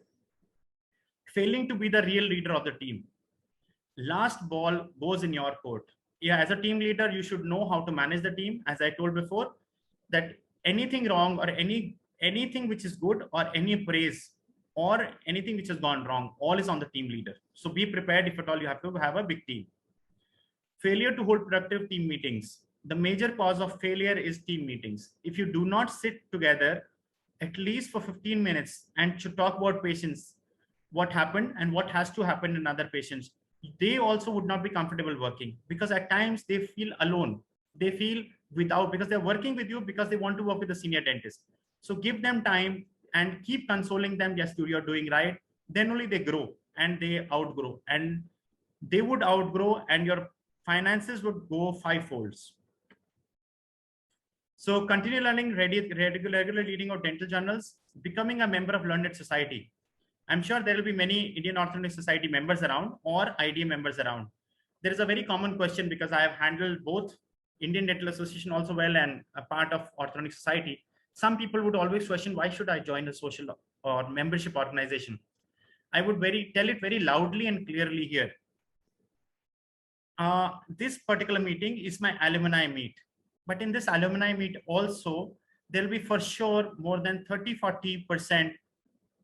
Speaker 4: Failing to be the real leader of the team. Last ball goes in your court. Yeah, as a team leader, you should know how to manage the team. As I told before, that anything wrong or anything which is good or any praise or anything which has gone wrong, all is on the team leader. So be prepared if at all you have to have a big team. Failure to hold productive team meetings. The major cause of failure is team meetings. If you do not sit together at least for 15 minutes and to talk about patients, what happened and what has to happen in other patients, they also would not be comfortable working because at times they feel alone. They feel without, because they're working with you because they want to work with a senior dentist. So give them time and keep consoling them. Yes, you're doing right. Then only they grow and they outgrow, and they would outgrow and your finances would go fivefolds. So continue learning, regular reading of dental journals, becoming a member of Learned Society. I'm sure there will be many Indian Orthodontic Society members around or IDA members around. There is a very common question because I have handled both Indian Dental Association also well and a part of Orthodontic Society. Some people would always question, why should I join a social or membership organization? I would tell it very loudly and clearly here. This particular meeting is my alumni meet. But in this alumni meet also, there will be for sure more than 30–40%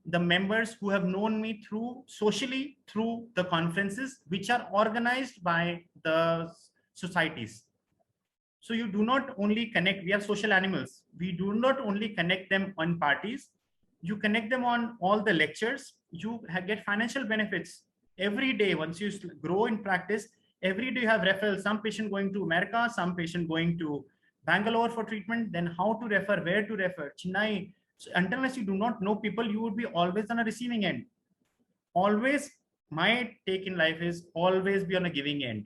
Speaker 4: the members who have known me socially through the conferences, which are organized by the societies. So you do not only connect, we are social animals. We do not only connect them on parties, you connect them on all the lectures, you get financial benefits every day. Once you grow in practice, every day you have referrals, some patient going to America, some patient going to Bangalore for treatment, then how to refer, where to refer, Chennai. So unless you do not know people, you would be always on a receiving end. Always, my take in life is always be on a giving end.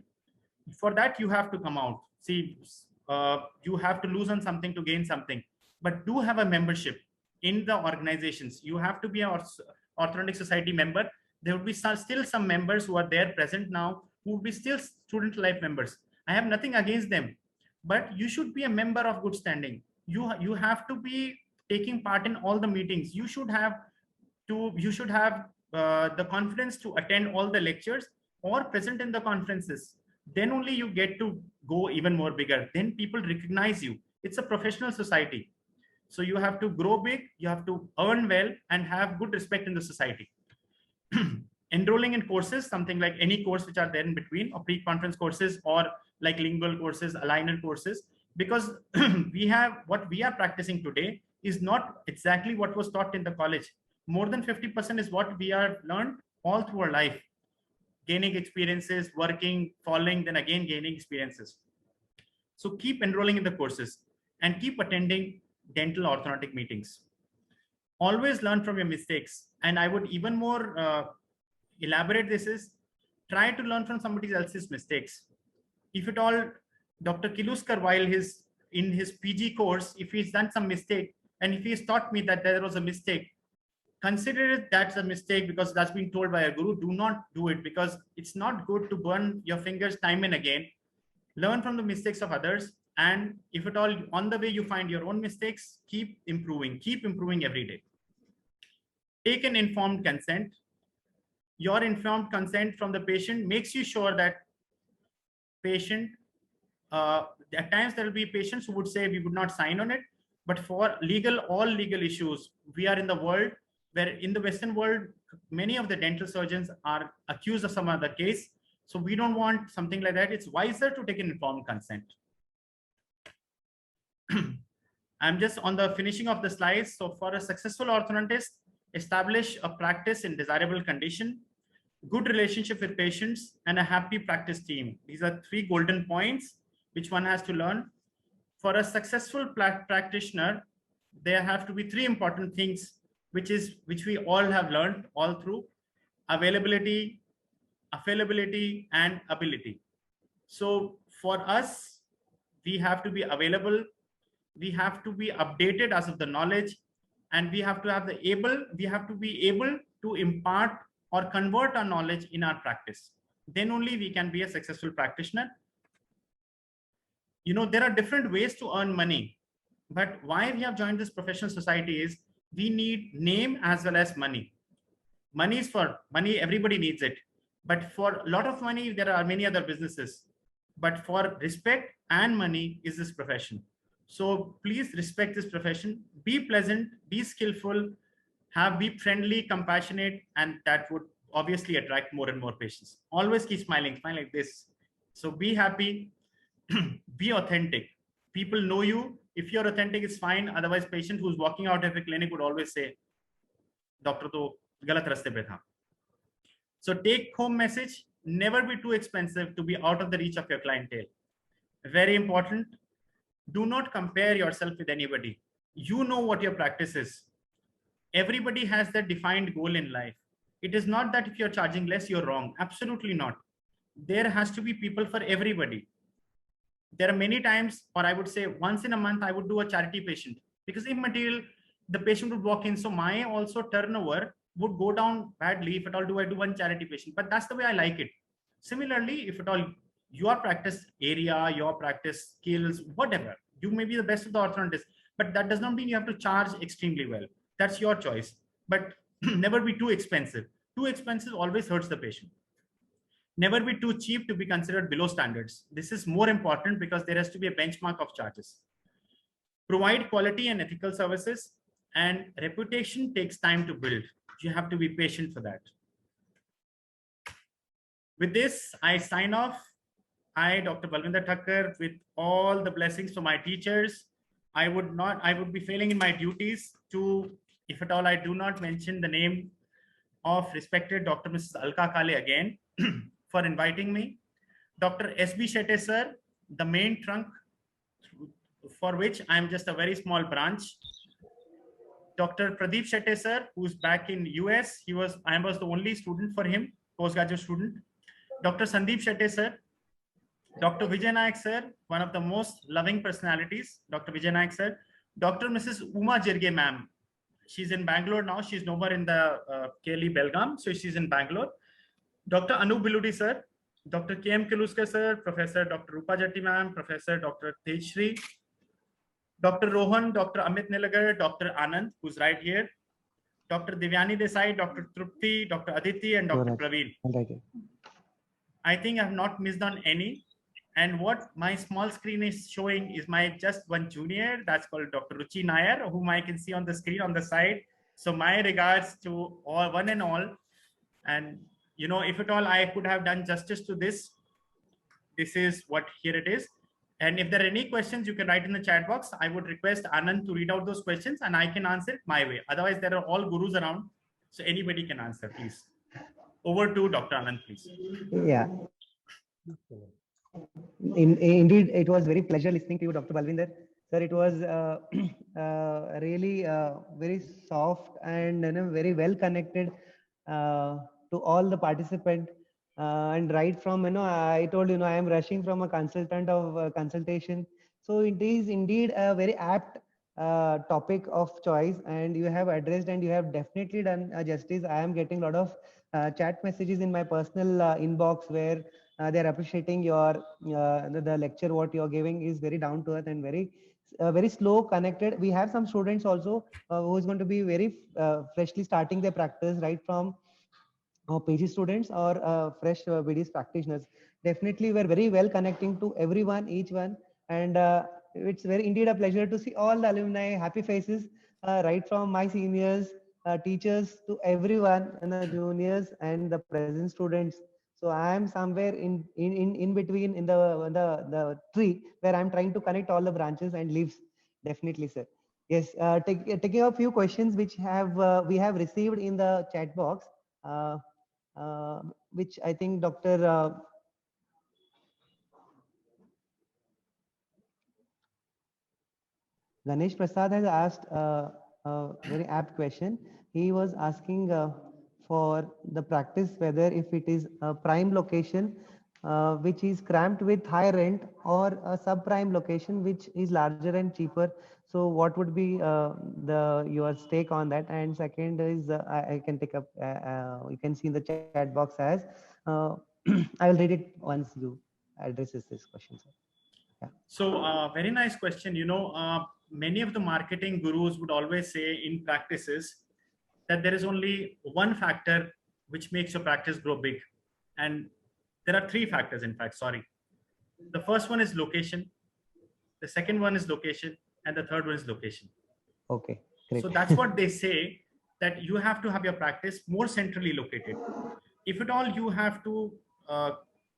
Speaker 4: For that, you have to come out. See, you have to lose on something to gain something, but do have a membership in the organizations. You have to be an Orthodontic Society member. There will be still some members who are there present now who will be still student life members. I have nothing against them. but you should be a member of good standing. You have to be taking part in all the meetings. You should have the confidence to attend all the lectures or present in the conferences. Then only you get to go even more bigger. Then people recognize you. It's a professional society. So you have to grow big, you have to earn well and have good respect in the society. Enrolling in courses, something like any course which are there in between, or pre-conference courses, or like lingual courses, aligner courses, because what we are practicing today is not exactly what was taught in the college. More than 50% is what we are learned all through our life, gaining experiences, working, following, then again gaining experiences. So keep enrolling in the courses and keep attending dental orthodontic meetings. Always learn from your mistakes. And I would even more elaborate this is, try to learn from somebody else's mistakes. If at all, Dr. Kiluskar, while in his PG course, if he's done some mistake, and if he's taught me that there was a mistake, consider it that's a mistake because that's been told by a guru. Do not do it, because it's not good to burn your fingers time and again. Learn from the mistakes of others. And if at all on the way you find your own mistakes, keep improving every day. Take an informed consent. Your informed consent from the patient makes you sure that patient, at times there will be patients who would say we would not sign on it, but for all legal issues, we are in the world where in the Western world, many of the dental surgeons are accused of some other case. So we don't want something like that. It's wiser to take an informed consent. I'm just on the finishing of the slides. So for a successful orthodontist, establish a practice in desirable condition, good relationship with patients, and a happy practice team. These are 3 golden points which one has to learn. For a successful practitioner, there have to be 3 important things, which we all have learned all through: availability, and ability. So for us, we have to be available, we have to be updated as of the knowledge, and we have to be able to impart or convert our knowledge in our practice. Then only we can be a successful practitioner. There are different ways to earn money, but why we have joined this professional society is we need name as well as money. Money is for money, everybody needs it. But for a lot of money, there are many other businesses. But for respect and money is this profession. So please respect this profession, be pleasant, be skillful, be friendly, compassionate, and that would obviously attract more and more patients. Always keep smiling, smile like this. So be happy, be authentic. People know you. If you're authentic, it's fine. Otherwise, patient who's walking out of a clinic would always say, Doctor to galat raste pe tha. So take home message, never be too expensive to be out of the reach of your clientele. Very important. Do not compare yourself with anybody. You know what your practice is. Everybody has their defined goal in life. It is not that if you're charging less, you're wrong. Absolutely not. There has to be people for everybody. There are many times, or I would say once in a month, I would do a charity patient, because if material, the patient would walk in. So my also turnover would go down badly if at all I do one charity patient, but that's the way I like it. Similarly, if at all your practice area, your practice skills, whatever, you may be the best of the orthodontist, but that does not mean you have to charge extremely well. That's your choice, but never be too expensive. Too expensive always hurts the patient. Never be too cheap to be considered below standards. This is more important because there has to be a benchmark of charges. Provide quality and ethical services, and reputation takes time to build. You have to be patient for that. With this, I sign off. I, Dr. Balwinder Thakkar, with all the blessings from my teachers. I would be failing in my duties to, if at all I do not mention the name of respected Dr. Mrs. Alka Kale again, for inviting me. Dr. S.B. Shetty sir, the main trunk for which I am just a very small branch. Dr. Pradeep Shetty sir, who's back in US, I was the only student for him, postgraduate student. Dr. Sandeep Shetty sir, Dr. Vijay Nayak sir, one of the most loving personalities, Dr. Vijay Nayak sir, Dr. Mrs. Uma Jirge ma'am. She's in Bangalore now. She's no more in the KLE Belgaum, so she's in Bangalore. Dr. Anup Biludi sir, Dr. K.M. Kiluskar sir, Professor Dr. Rupa Jatti ma'am, Professor Dr. Tejshri, Dr. Rohan, Dr. Amit Nilagar, Dr. Anand, who's right here, Dr. Divyani Desai, Dr. Trupti, Dr. Aditi, and Dr. Praveen. I think I have not missed on any. And what my small screen is showing is my just one junior, that's called Dr. Ruchi Nair, whom I can see on the screen on the side. So my regards to all, one and all. And, you know, if at all I could have done justice to this, this is what here it is. And if there are any questions, you can write in the chat box. I would request Anand to read out those questions and I can answer it my way. Otherwise, there are all gurus around. So anybody can answer, please. Over to Dr. Anand, please.
Speaker 8: Yeah. Indeed, it was very pleasure listening to you, Dr. Balvinder. Sir, it was really very soft and very well connected to all the participants. And right from, I told, I am rushing from a consultant of consultation. So it is indeed a very apt topic of choice, and you have addressed and you have definitely done justice. I am getting a lot of chat messages in my personal inbox where they're appreciating your the lecture. What you're giving is very down to earth and very slow connected. We have some students also who is going to be very freshly starting their practice, right from PG students or fresh BDS practitioners. Definitely, we're very well connecting to everyone, each one, and it's very indeed a pleasure to see all the alumni happy faces, right from my seniors, teachers to everyone, and the juniors and the present students. So I am somewhere in between in the tree where I'm trying to connect all the branches and leaves. Definitely, sir. Yes, taking a few questions which we have received in the chat box. Which I think Dr. Ganesh Prasad has asked a very apt question. He was asking for the practice whether if it is a prime location which is cramped with high rent or a subprime location which is larger and cheaper. So what would be your take on that? And second is I can take up, you can see in the chat box as I will read it once you addresses this question, sir. Yeah.
Speaker 4: So very nice question. You know, many of the marketing gurus would always say in practices that there is only one factor which makes your practice grow big. And there are three factors, in fact, sorry. The first one is location. The second one is location. And the third one is location.
Speaker 8: Okay, great.
Speaker 4: So that's what they say, that you have to have your practice more centrally located. If at all you have to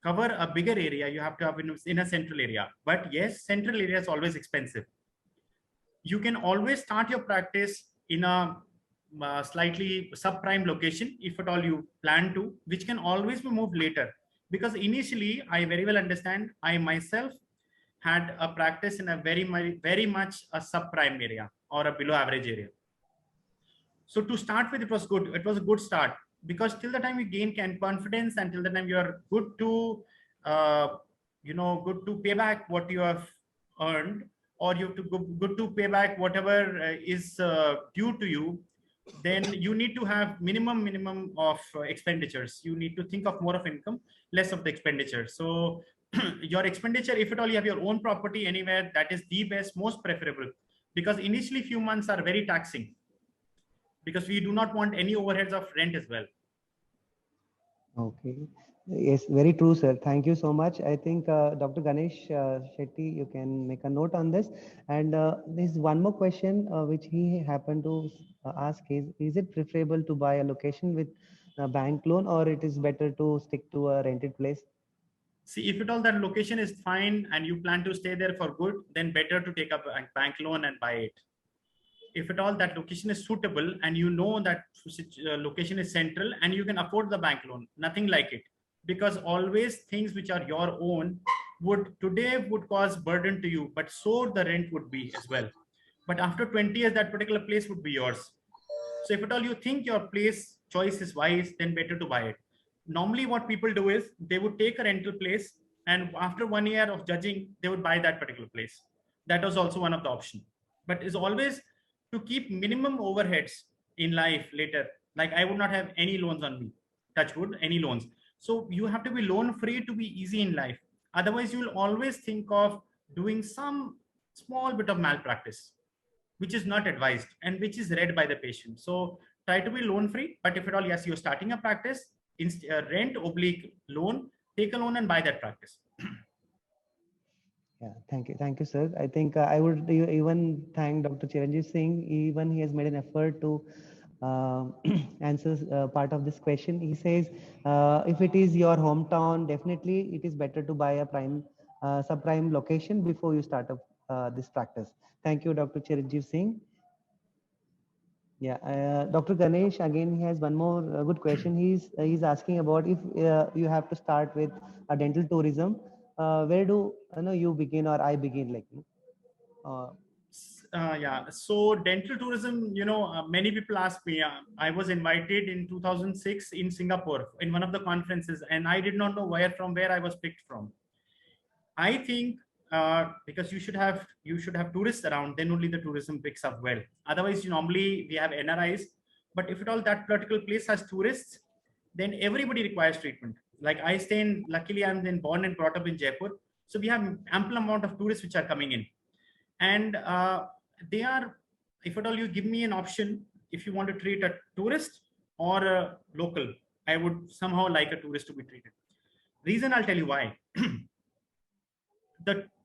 Speaker 4: cover a bigger area, you have to have in a central area. But yes, central area is always expensive. You can always start your practice in a slightly subprime location, if at all you plan to, which can always be moved later. Because initially, I very well understand, I myself had a practice in a very much a subprime area or a below average area. So to start with, it was good. It was a good start, because till the time you gain confidence and till the time you are good to, good to pay back what you have earned, or you have to good to pay back whatever is due to you, then you need to have minimum of expenditures. You need to think of more of income, less of the expenditure. So your expenditure, if at all you have your own property anywhere, that is the best, most preferable, because initially few months are very taxing, because we do not want any overheads of rent as well.
Speaker 8: Okay. Yes, very true, sir. Thank you so much. I think Dr. Ganesh Shetty, you can make a note on this. And there's one more question which he happened to ask is it preferable to buy a location with a bank loan, or it is better to stick to a rented place?
Speaker 4: See, if at all that location is fine and you plan to stay there for good, then better to take up a bank loan and buy it. If at all that location is suitable and you know that location is central and you can afford the bank loan, nothing like it. Because always things which are your own would cause burden to you, but so the rent would be as well. But after 20 years, that particular place would be yours. So if at all you think your place choice is wise, then better to buy it. Normally what people do is they would take a rental place, and after 1 year of judging, they would buy that particular place. That was also one of the options. But is always to keep minimum overheads in life later. Like I would not have any loans on me, touch wood, any loans. So you have to be loan free to be easy in life. Otherwise, you will always think of doing some small bit of malpractice, which is not advised and which is read by the patient. So try to be loan free. But if at all, yes, you're starting a practice, rent oblique loan, take a loan and buy that practice.
Speaker 8: Yeah, thank you, sir. I think I would even thank Dr. Chiranjeev Singh. Even he has made an effort to answer part of this question. He says, if it is your hometown, definitely it is better to buy a prime subprime location before you start up this practice. Thank you, Dr. Chiranjeev Singh. Yeah, Dr. Ganesh, again, he has one more good question. He's asking about if you have to start with a dental tourism, where do you begin or I begin, like?
Speaker 4: Yeah, so dental tourism, many people ask me. I was invited in 2006 in Singapore in one of the conferences, and I did not know from where I was picked from. I think because you should have tourists around, then only the tourism picks up well. Otherwise, normally we have NRIs, but if at all that particular place has tourists, then everybody requires treatment. Like luckily I'm then born and brought up in Jaipur, so we have ample amount of tourists which are coming in, and they are, if at all you give me an option, if you want to treat a tourist or a local, I would somehow like a tourist to be treated. Reason, I'll tell you why.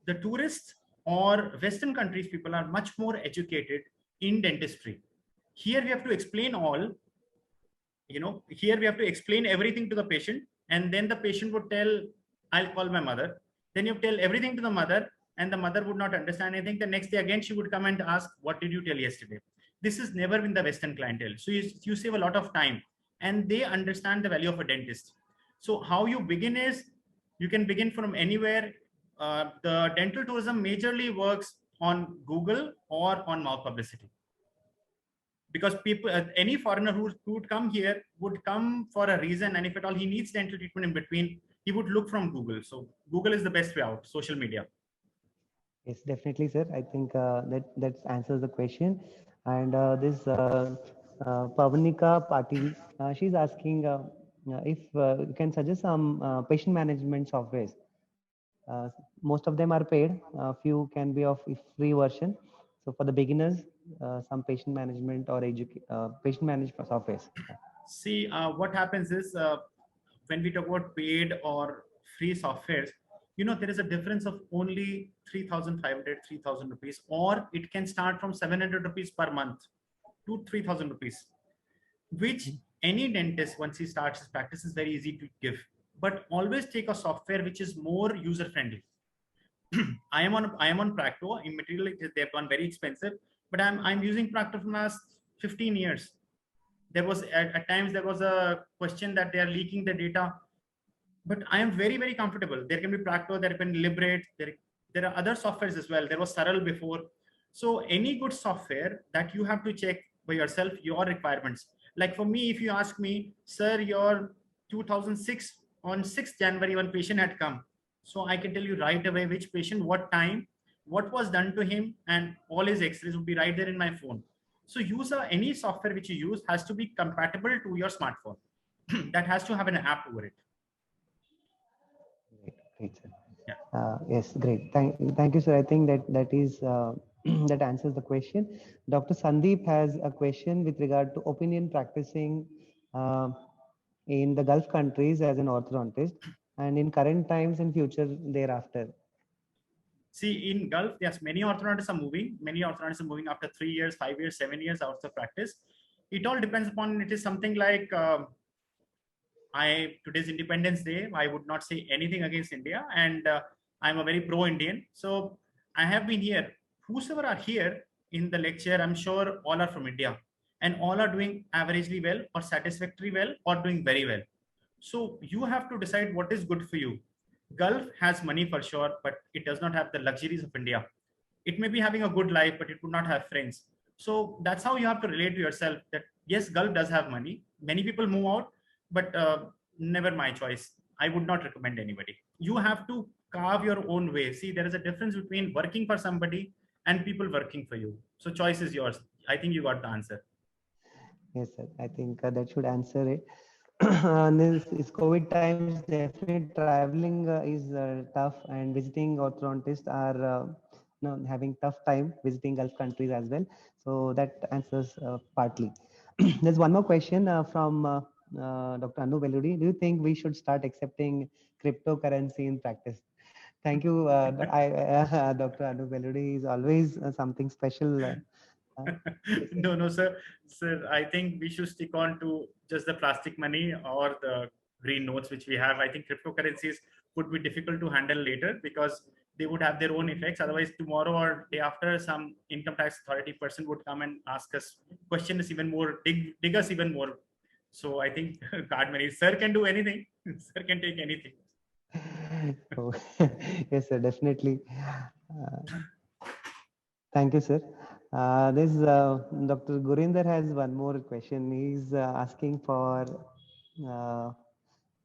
Speaker 4: The tourists or Western countries people are much more educated in dentistry. Here we have to explain here we have to explain everything to the patient, and then the patient would tell, I'll call my mother. Then you tell everything to the mother, and the mother would not understand anything. The next day again, she would come and ask, what did you tell yesterday? This has never been the Western clientele. So you save a lot of time, and they understand the value of a dentist. So how you begin is, you can begin from anywhere. The dental tourism majorly works on Google or on mouth publicity. Because people, any foreigner who would come here would come for a reason, and if at all he needs dental treatment in between, he would look from Google. So Google is the best way out, social media.
Speaker 8: Yes, definitely, sir. I think that answers the question. And this Pavanika Patil, she's asking if you can suggest some patient management softwares. Most of them are paid. A few can be of free version. So for the beginners, some patient management or patient management softwares.
Speaker 4: See, what happens is when we talk about paid or free softwares, there is a difference of only 3,500, 3,000 rupees, or it can start from 700 rupees per month to 3,000 rupees, which any dentist, once he starts his practice, is very easy to give. But always take a software which is more user friendly. I am on Practo. In material, they've gone very expensive, but I'm using Practo for the last 15 years. There was at times there was a question that they are leaking the data, but I am very, very comfortable. There can be Practo, there can be Liberate, there are other softwares as well. There was Saral before. So any good software that you have to check by yourself, your requirements. Like for me, if you ask me, sir, your 2006 on 6th January, one patient had come. So I can tell you right away which patient, what time, what was done to him, and all his x-rays would be right there in my phone. So any software which you use has to be compatible to your smartphone. That has to have an app over it.
Speaker 8: Great, sir.
Speaker 4: Yeah.
Speaker 8: Yes, great. Thank you, sir. I think that is that answers the question. Dr. Sandeep has a question with regard to opinion practicing in the Gulf countries as an orthodontist, and in current times and future thereafter.
Speaker 4: See, in Gulf, yes, many orthodontists are moving. Many orthodontists are moving after 3 years, 5 years, 7 years out of practice. It all depends upon, it is something like, today's Independence Day, I would not say anything against India, and I'm a very pro-Indian. So I have been here. Whosoever are here in the lecture, I'm sure all are from India, and all are doing averagely well or satisfactory well or doing very well. So you have to decide what is good for you. Gulf has money for sure, but it does not have the luxuries of India. It may be having a good life, but it would not have friends. So that's how you have to relate to yourself that yes, Gulf does have money. Many people move out, but never my choice. I would not recommend anybody. You have to carve your own way. See, there is a difference between working for somebody and people working for you. So choice is yours. I think you got the answer.
Speaker 8: Yes, sir. I think that should answer it. This COVID times, definitely traveling is tough, and visiting orthodontists are having tough time visiting Gulf countries as well. So that answers partly. There's one more question from Dr. Anu Beludi. Do you think we should start accepting cryptocurrency in practice? Thank you, Dr. Anu Beludi is always something special.
Speaker 4: No, no, sir. Sir, I think we should stick on to just the plastic money or the green notes which we have. I think cryptocurrencies would be difficult to handle later because they would have their own effects. Otherwise, tomorrow or day after, some income tax authority person would come and ask us, question us even more, dig us even more. So I think card money, sir can do anything. Sir can take anything.
Speaker 8: Oh, yes, sir, definitely. Thank you, sir. This Dr. Gurinder has one more question. He's asking for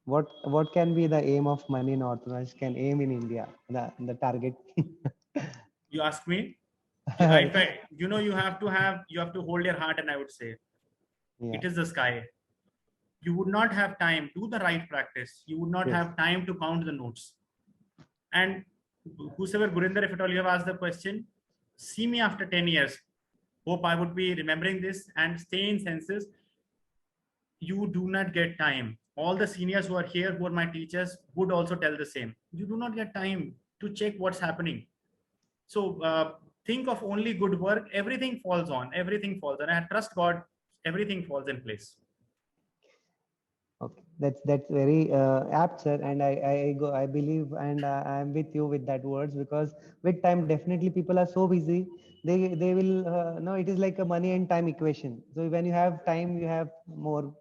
Speaker 8: what can be the aim of money in orthodontics? Can aim in India, the target.
Speaker 4: You ask me. You know, you have to hold your heart, and I would say,
Speaker 8: Yeah.
Speaker 4: it is the sky. You would not have time. Do the right practice. You would not
Speaker 8: Yes.
Speaker 4: have time to count the notes. And whosoever Gurinder, if at all you have asked the question, see me after 10 years. Hope I would be remembering this and stay in senses. You do not get time. All the seniors who are here, who are my teachers, would also tell the same. You do not get time to check what's happening. So think of only good work. Everything falls on. Everything falls on. I trust God. Everything falls in place.
Speaker 8: Okay, that's very apt, sir, and I believe, and I am with you with that words, because with time definitely people are so busy, they will no, it is like a money and time equation. So when you have time, you have more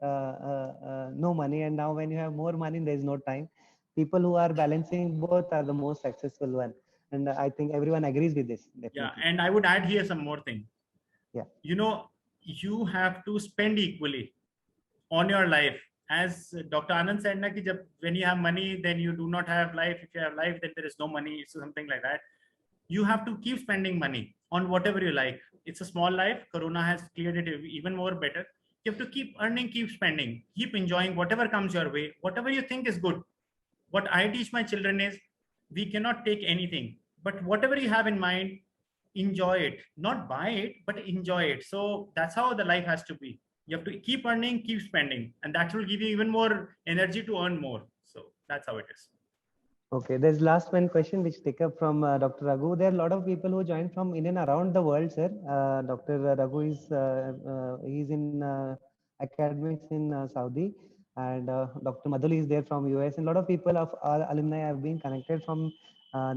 Speaker 8: no money, and now when you have more money, there is no time. People who are balancing both are the most successful one, and I think everyone agrees with this. Definitely.
Speaker 4: Yeah, and I would add here some more thing.
Speaker 8: Yeah.
Speaker 4: You know, you have to spend equally on your life. As Dr. Anand said, when you have money, then you do not have life. If you have life, then there is no money. So something like that. You have to keep spending money on whatever you like. It's a small life. Corona has cleared it even more better. You have to keep earning, keep spending, keep enjoying whatever comes your way, whatever you think is good. What I teach my children is, we cannot take anything, but whatever you have in mind, enjoy it. Not buy it, but enjoy it. So that's how the life has to be. You have to keep earning, keep spending, and that will give you even more energy to earn more. So that's how it is.
Speaker 8: Okay, there's last one question which take up from Dr. Raghu. There are a lot of people who join from in and around the world, sir. Dr. Raghu is he's in academics in Saudi, and Dr. Madhuli is there from US. And a lot of people of our alumni have been connected from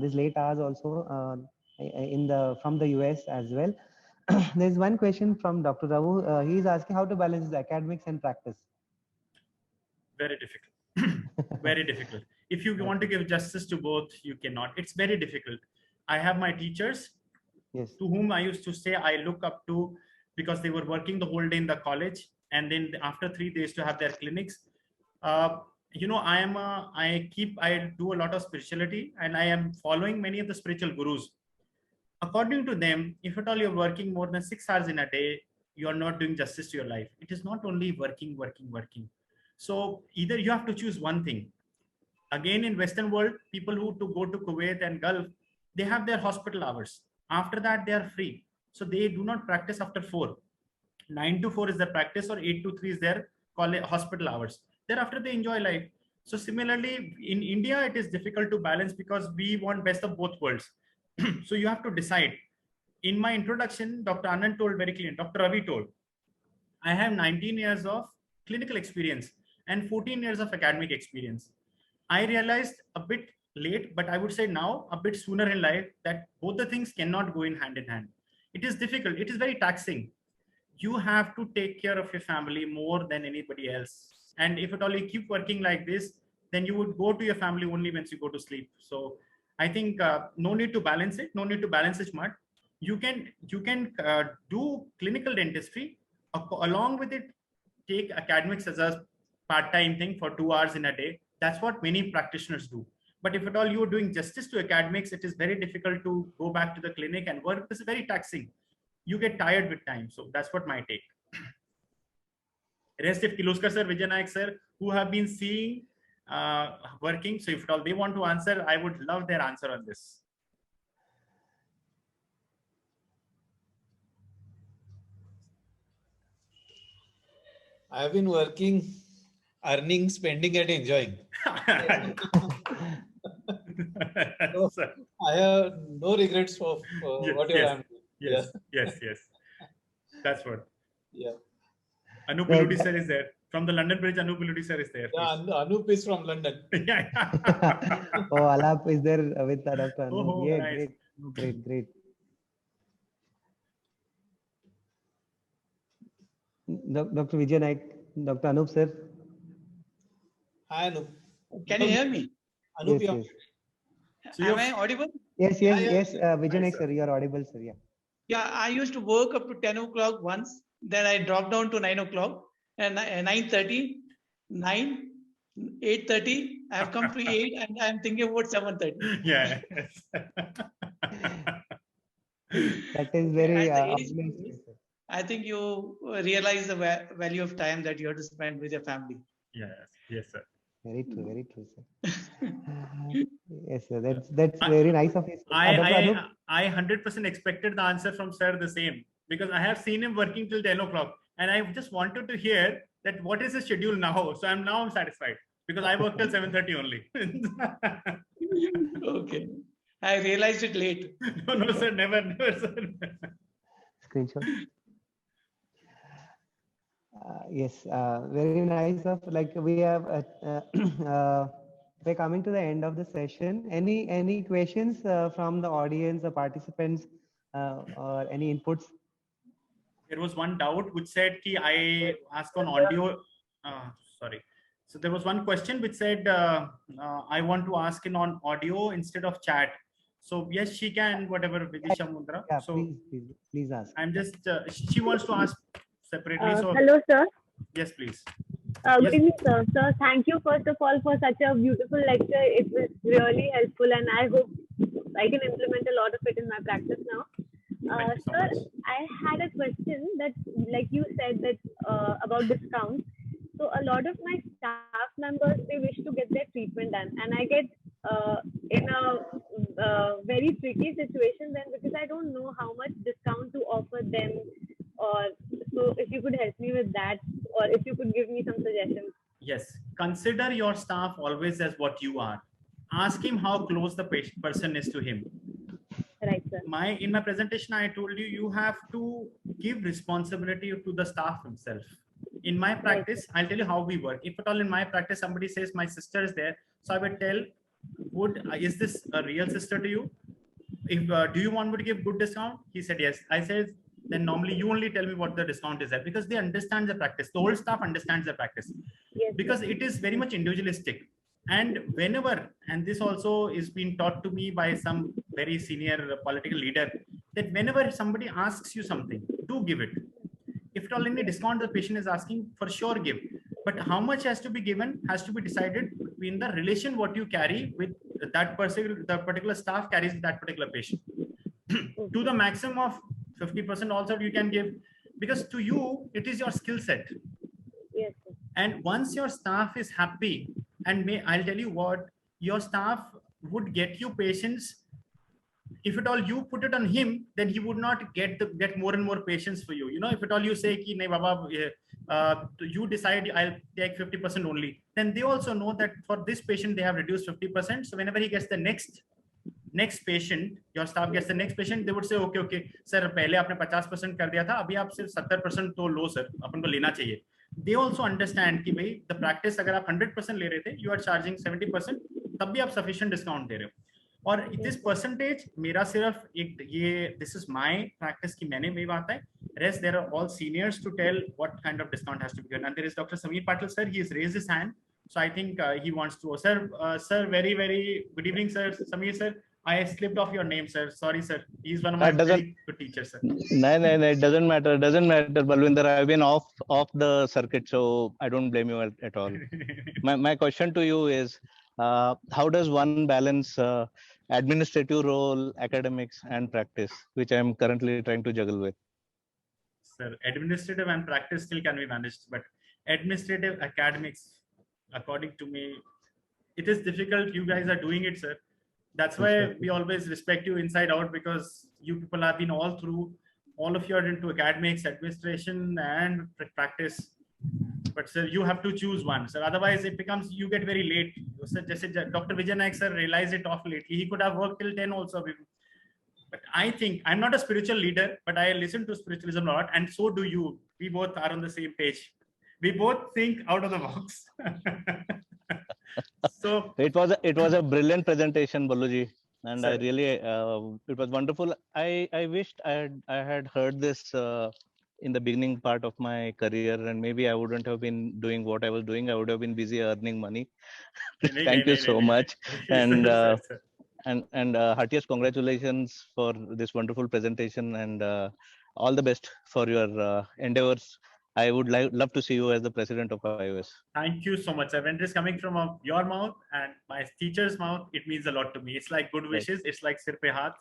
Speaker 8: these late hours also from the US as well. There's one question from Dr. Raghu. He is asking how to balance the academics and practice.
Speaker 4: Very difficult. Very difficult. If you want to give justice to both, you cannot. It's very difficult. I have my teachers,
Speaker 8: yes,
Speaker 4: to whom I used to say I look up to, because they were working the whole day in the college, and then after 3 days to have their clinics. You know, I do a lot of spirituality, and I am following many of the spiritual gurus. According to them, if at all you're working more than 6 hours in a day, you're not doing justice to your life. It is not only working. So either you have to choose one thing. Again, in Western world, people who to go to Kuwait and Gulf, they have their hospital hours. After that, they are free. So they do not practice after 4. 9 to 4 is their practice, or 8 to 3 is their hospital hours. Thereafter, they enjoy life. So similarly, in India, it is difficult to balance because we want best of both worlds. So you have to decide. In my introduction, Dr. Anand told very clearly, Dr. Ravi told, I have 19 years of clinical experience and 14 years of academic experience. I realized a bit late, but I would say now a bit sooner in life, that both the things cannot go in hand. It is difficult. It is very taxing. You have to take care of your family more than anybody else. And if at all you keep working like this, then you would go to your family only once you go to sleep. So I think no need to balance it. No need to balance it much. You can do clinical dentistry along with it. Take academics as a part-time thing for 2 hours in a day. That's what many practitioners do. But if at all you are doing justice to academics, it is very difficult to go back to the clinic and work. This is very taxing. You get tired with time. So that's what my take. Rest if Kiluskar sir, Vijay Nayak sir, who have been seeing working, so if at all they want to answer, I would love their answer on this.
Speaker 2: I have been working, earning, spending, and enjoying. So,
Speaker 4: Sir.
Speaker 2: I have no regrets of
Speaker 4: Yes,
Speaker 2: whatever
Speaker 4: yes,
Speaker 2: I'm doing.
Speaker 4: yes, yes. That's what.
Speaker 2: Yeah.
Speaker 4: Anup
Speaker 8: Right.
Speaker 4: Illudi sir is there. From the London Bridge, Anup Illudi sir is there.
Speaker 2: Yeah, Anup is from London.
Speaker 4: Yeah.
Speaker 8: Oh, Alap is there with Dr. Anup.
Speaker 4: Oh,
Speaker 8: Yeah,
Speaker 4: nice.
Speaker 8: great. Dr. Vijay Naik, Dr. Anup sir.
Speaker 2: Hi, Anup.
Speaker 9: Can you hear me?
Speaker 2: Anup,
Speaker 8: Yes,
Speaker 2: yeah.
Speaker 4: So
Speaker 9: Am
Speaker 4: you're-
Speaker 9: I audible?
Speaker 8: yes.
Speaker 2: Yeah, yeah.
Speaker 8: Vijay Naik
Speaker 4: Nice,
Speaker 8: sir, you are audible, sir. Yeah.
Speaker 9: Yeah, I used to work up to 10 o'clock once. Then I dropped down to 9 o'clock and 9:30, 9, 8:30. I have come to 8 and I'm thinking about 7:30.
Speaker 4: Yeah.
Speaker 8: That is very
Speaker 9: At the age,
Speaker 8: amazing, sir.
Speaker 9: I think you realize the value of time that you have to spend with your family.
Speaker 4: Yes, sir.
Speaker 8: Very true, sir. Yes, sir. That's very nice of you. Dr. Anup?
Speaker 4: I 100% expected the answer from sir the same, because I have seen him working till 10 o'clock and I just wanted to hear that what is his schedule now. So I'm satisfied because I work till 7:30 only.
Speaker 9: Okay. I realized it late.
Speaker 4: No, sir, never, sir.
Speaker 8: Screenshot. Yes, very nice of like we have we're coming to the end of the session. Any questions from the audience or participants or any inputs?
Speaker 4: There was one doubt which said ki I asked on audio. Sorry. So there was one question which said I want to ask in on audio instead of chat. So yes, she can, whatever, Vidisha Mundra.
Speaker 8: Yeah,
Speaker 4: So
Speaker 8: please ask.
Speaker 4: I'm just she wants to ask separately. So
Speaker 10: Hello, sir.
Speaker 4: yes, please.
Speaker 10: Good
Speaker 4: Yes.
Speaker 10: evening, sir. Sir, thank you first of all for such a beautiful lecture. It was really helpful, and I hope I can implement a lot of it in my practice now.
Speaker 4: Thank you so
Speaker 10: Sir,
Speaker 4: much.
Speaker 10: I had a question that, like you said, that about discounts. So a lot of my staff members, they wish to get their treatment done, and I get in a very tricky situation then, because I don't know how much discount to offer them. Or so if you could help me with that, or if you could give me some suggestions.
Speaker 4: Yes, consider your staff always as what you are. Ask him how close the person is to him.
Speaker 10: Right, sir.
Speaker 4: In my presentation, I told you, you have to give responsibility to the staff himself. In my practice, I'll tell you how we work. If at all in my practice, somebody says my sister is there, so I would tell, is this a real sister to you? If do you want me to give good discount? He said yes. I said, then normally you only tell me what the discount is at, because they understand the practice. The whole staff understands the practice,
Speaker 10: Yes,
Speaker 4: because it is very much individualistic. And whenever, and this also is being taught to me by some very senior political leader, that whenever somebody asks you something, do give it. If at all any discount the patient is asking, for sure give. But how much has to be given has to be decided between the relation what you carry with that person, the particular staff carries with that particular patient. To the maximum of 50% also you can give, because to you it is your skill set.
Speaker 10: Yes, sir.
Speaker 4: And once your staff is happy, and I'll tell you what, your staff would get you patients. If at all you put it on him, then he would not get more and more patients for you. You know, if at all you say ki, nahi baba, you decide I'll take 50% only, then they also know that for this patient they have reduced 50%. So whenever he gets the next patient, your staff gets the next patient, they would say, okay, sir, pehle aapne 50% kar diya tha, abhi aap sirf 70% to lo sir, apan ko lena chahiye. They also understand कि भाई the practice अगर आप 100% ले रहे थे, you are charging 70%, तब भी आप sufficient discount दे रहे हो. और this percentage मेरा सिर्फ एक ये this is my practice कि मैंने वही बात है. Rest there are all seniors to tell what kind of discount has to be given. And there is Dr. Sameer Patil sir. He has raised his hand, so I think he wants to. Sir, very good evening, sir. Sameer sir. I slipped off your name, sir. Sorry, sir. He's one of my very good teachers, sir.
Speaker 11: No, it doesn't matter. Balwinder, I've been off the circuit, so I don't blame you at all. My question to you is, how does one balance administrative role, academics, and practice, which I'm currently trying to juggle with?
Speaker 4: Sir, administrative and practice still can be managed, but administrative academics, according to me, it is difficult. You guys are doing it, sir. That's why we always respect you inside out, because you people have been all through. All of you are into academics, administration, and practice. But sir, you have to choose one, sir. Otherwise, it becomes, you get very late. Sir, Dr. Vijay Naik sir realized it off lately. He could have worked till 10 also. But I think, I'm not a spiritual leader, but I listen to spiritualism a lot, and so do you. We both are on the same page. We both think out of the box. So
Speaker 11: it was a brilliant presentation, Balluji, and
Speaker 4: Sir.
Speaker 11: I really it was wonderful. I wished I had heard this in the beginning part of my career, and maybe I wouldn't have been doing what I was doing. I would have been busy earning money. Thank you so much, and heartiest congratulations for this wonderful presentation, and all the best for your endeavors. I would love to see you as the president of iOS.
Speaker 4: Thank you so much, sir. When it is coming from your mouth and my teacher's mouth, it means a lot to me. It's like good wishes. It's like sir pe haath.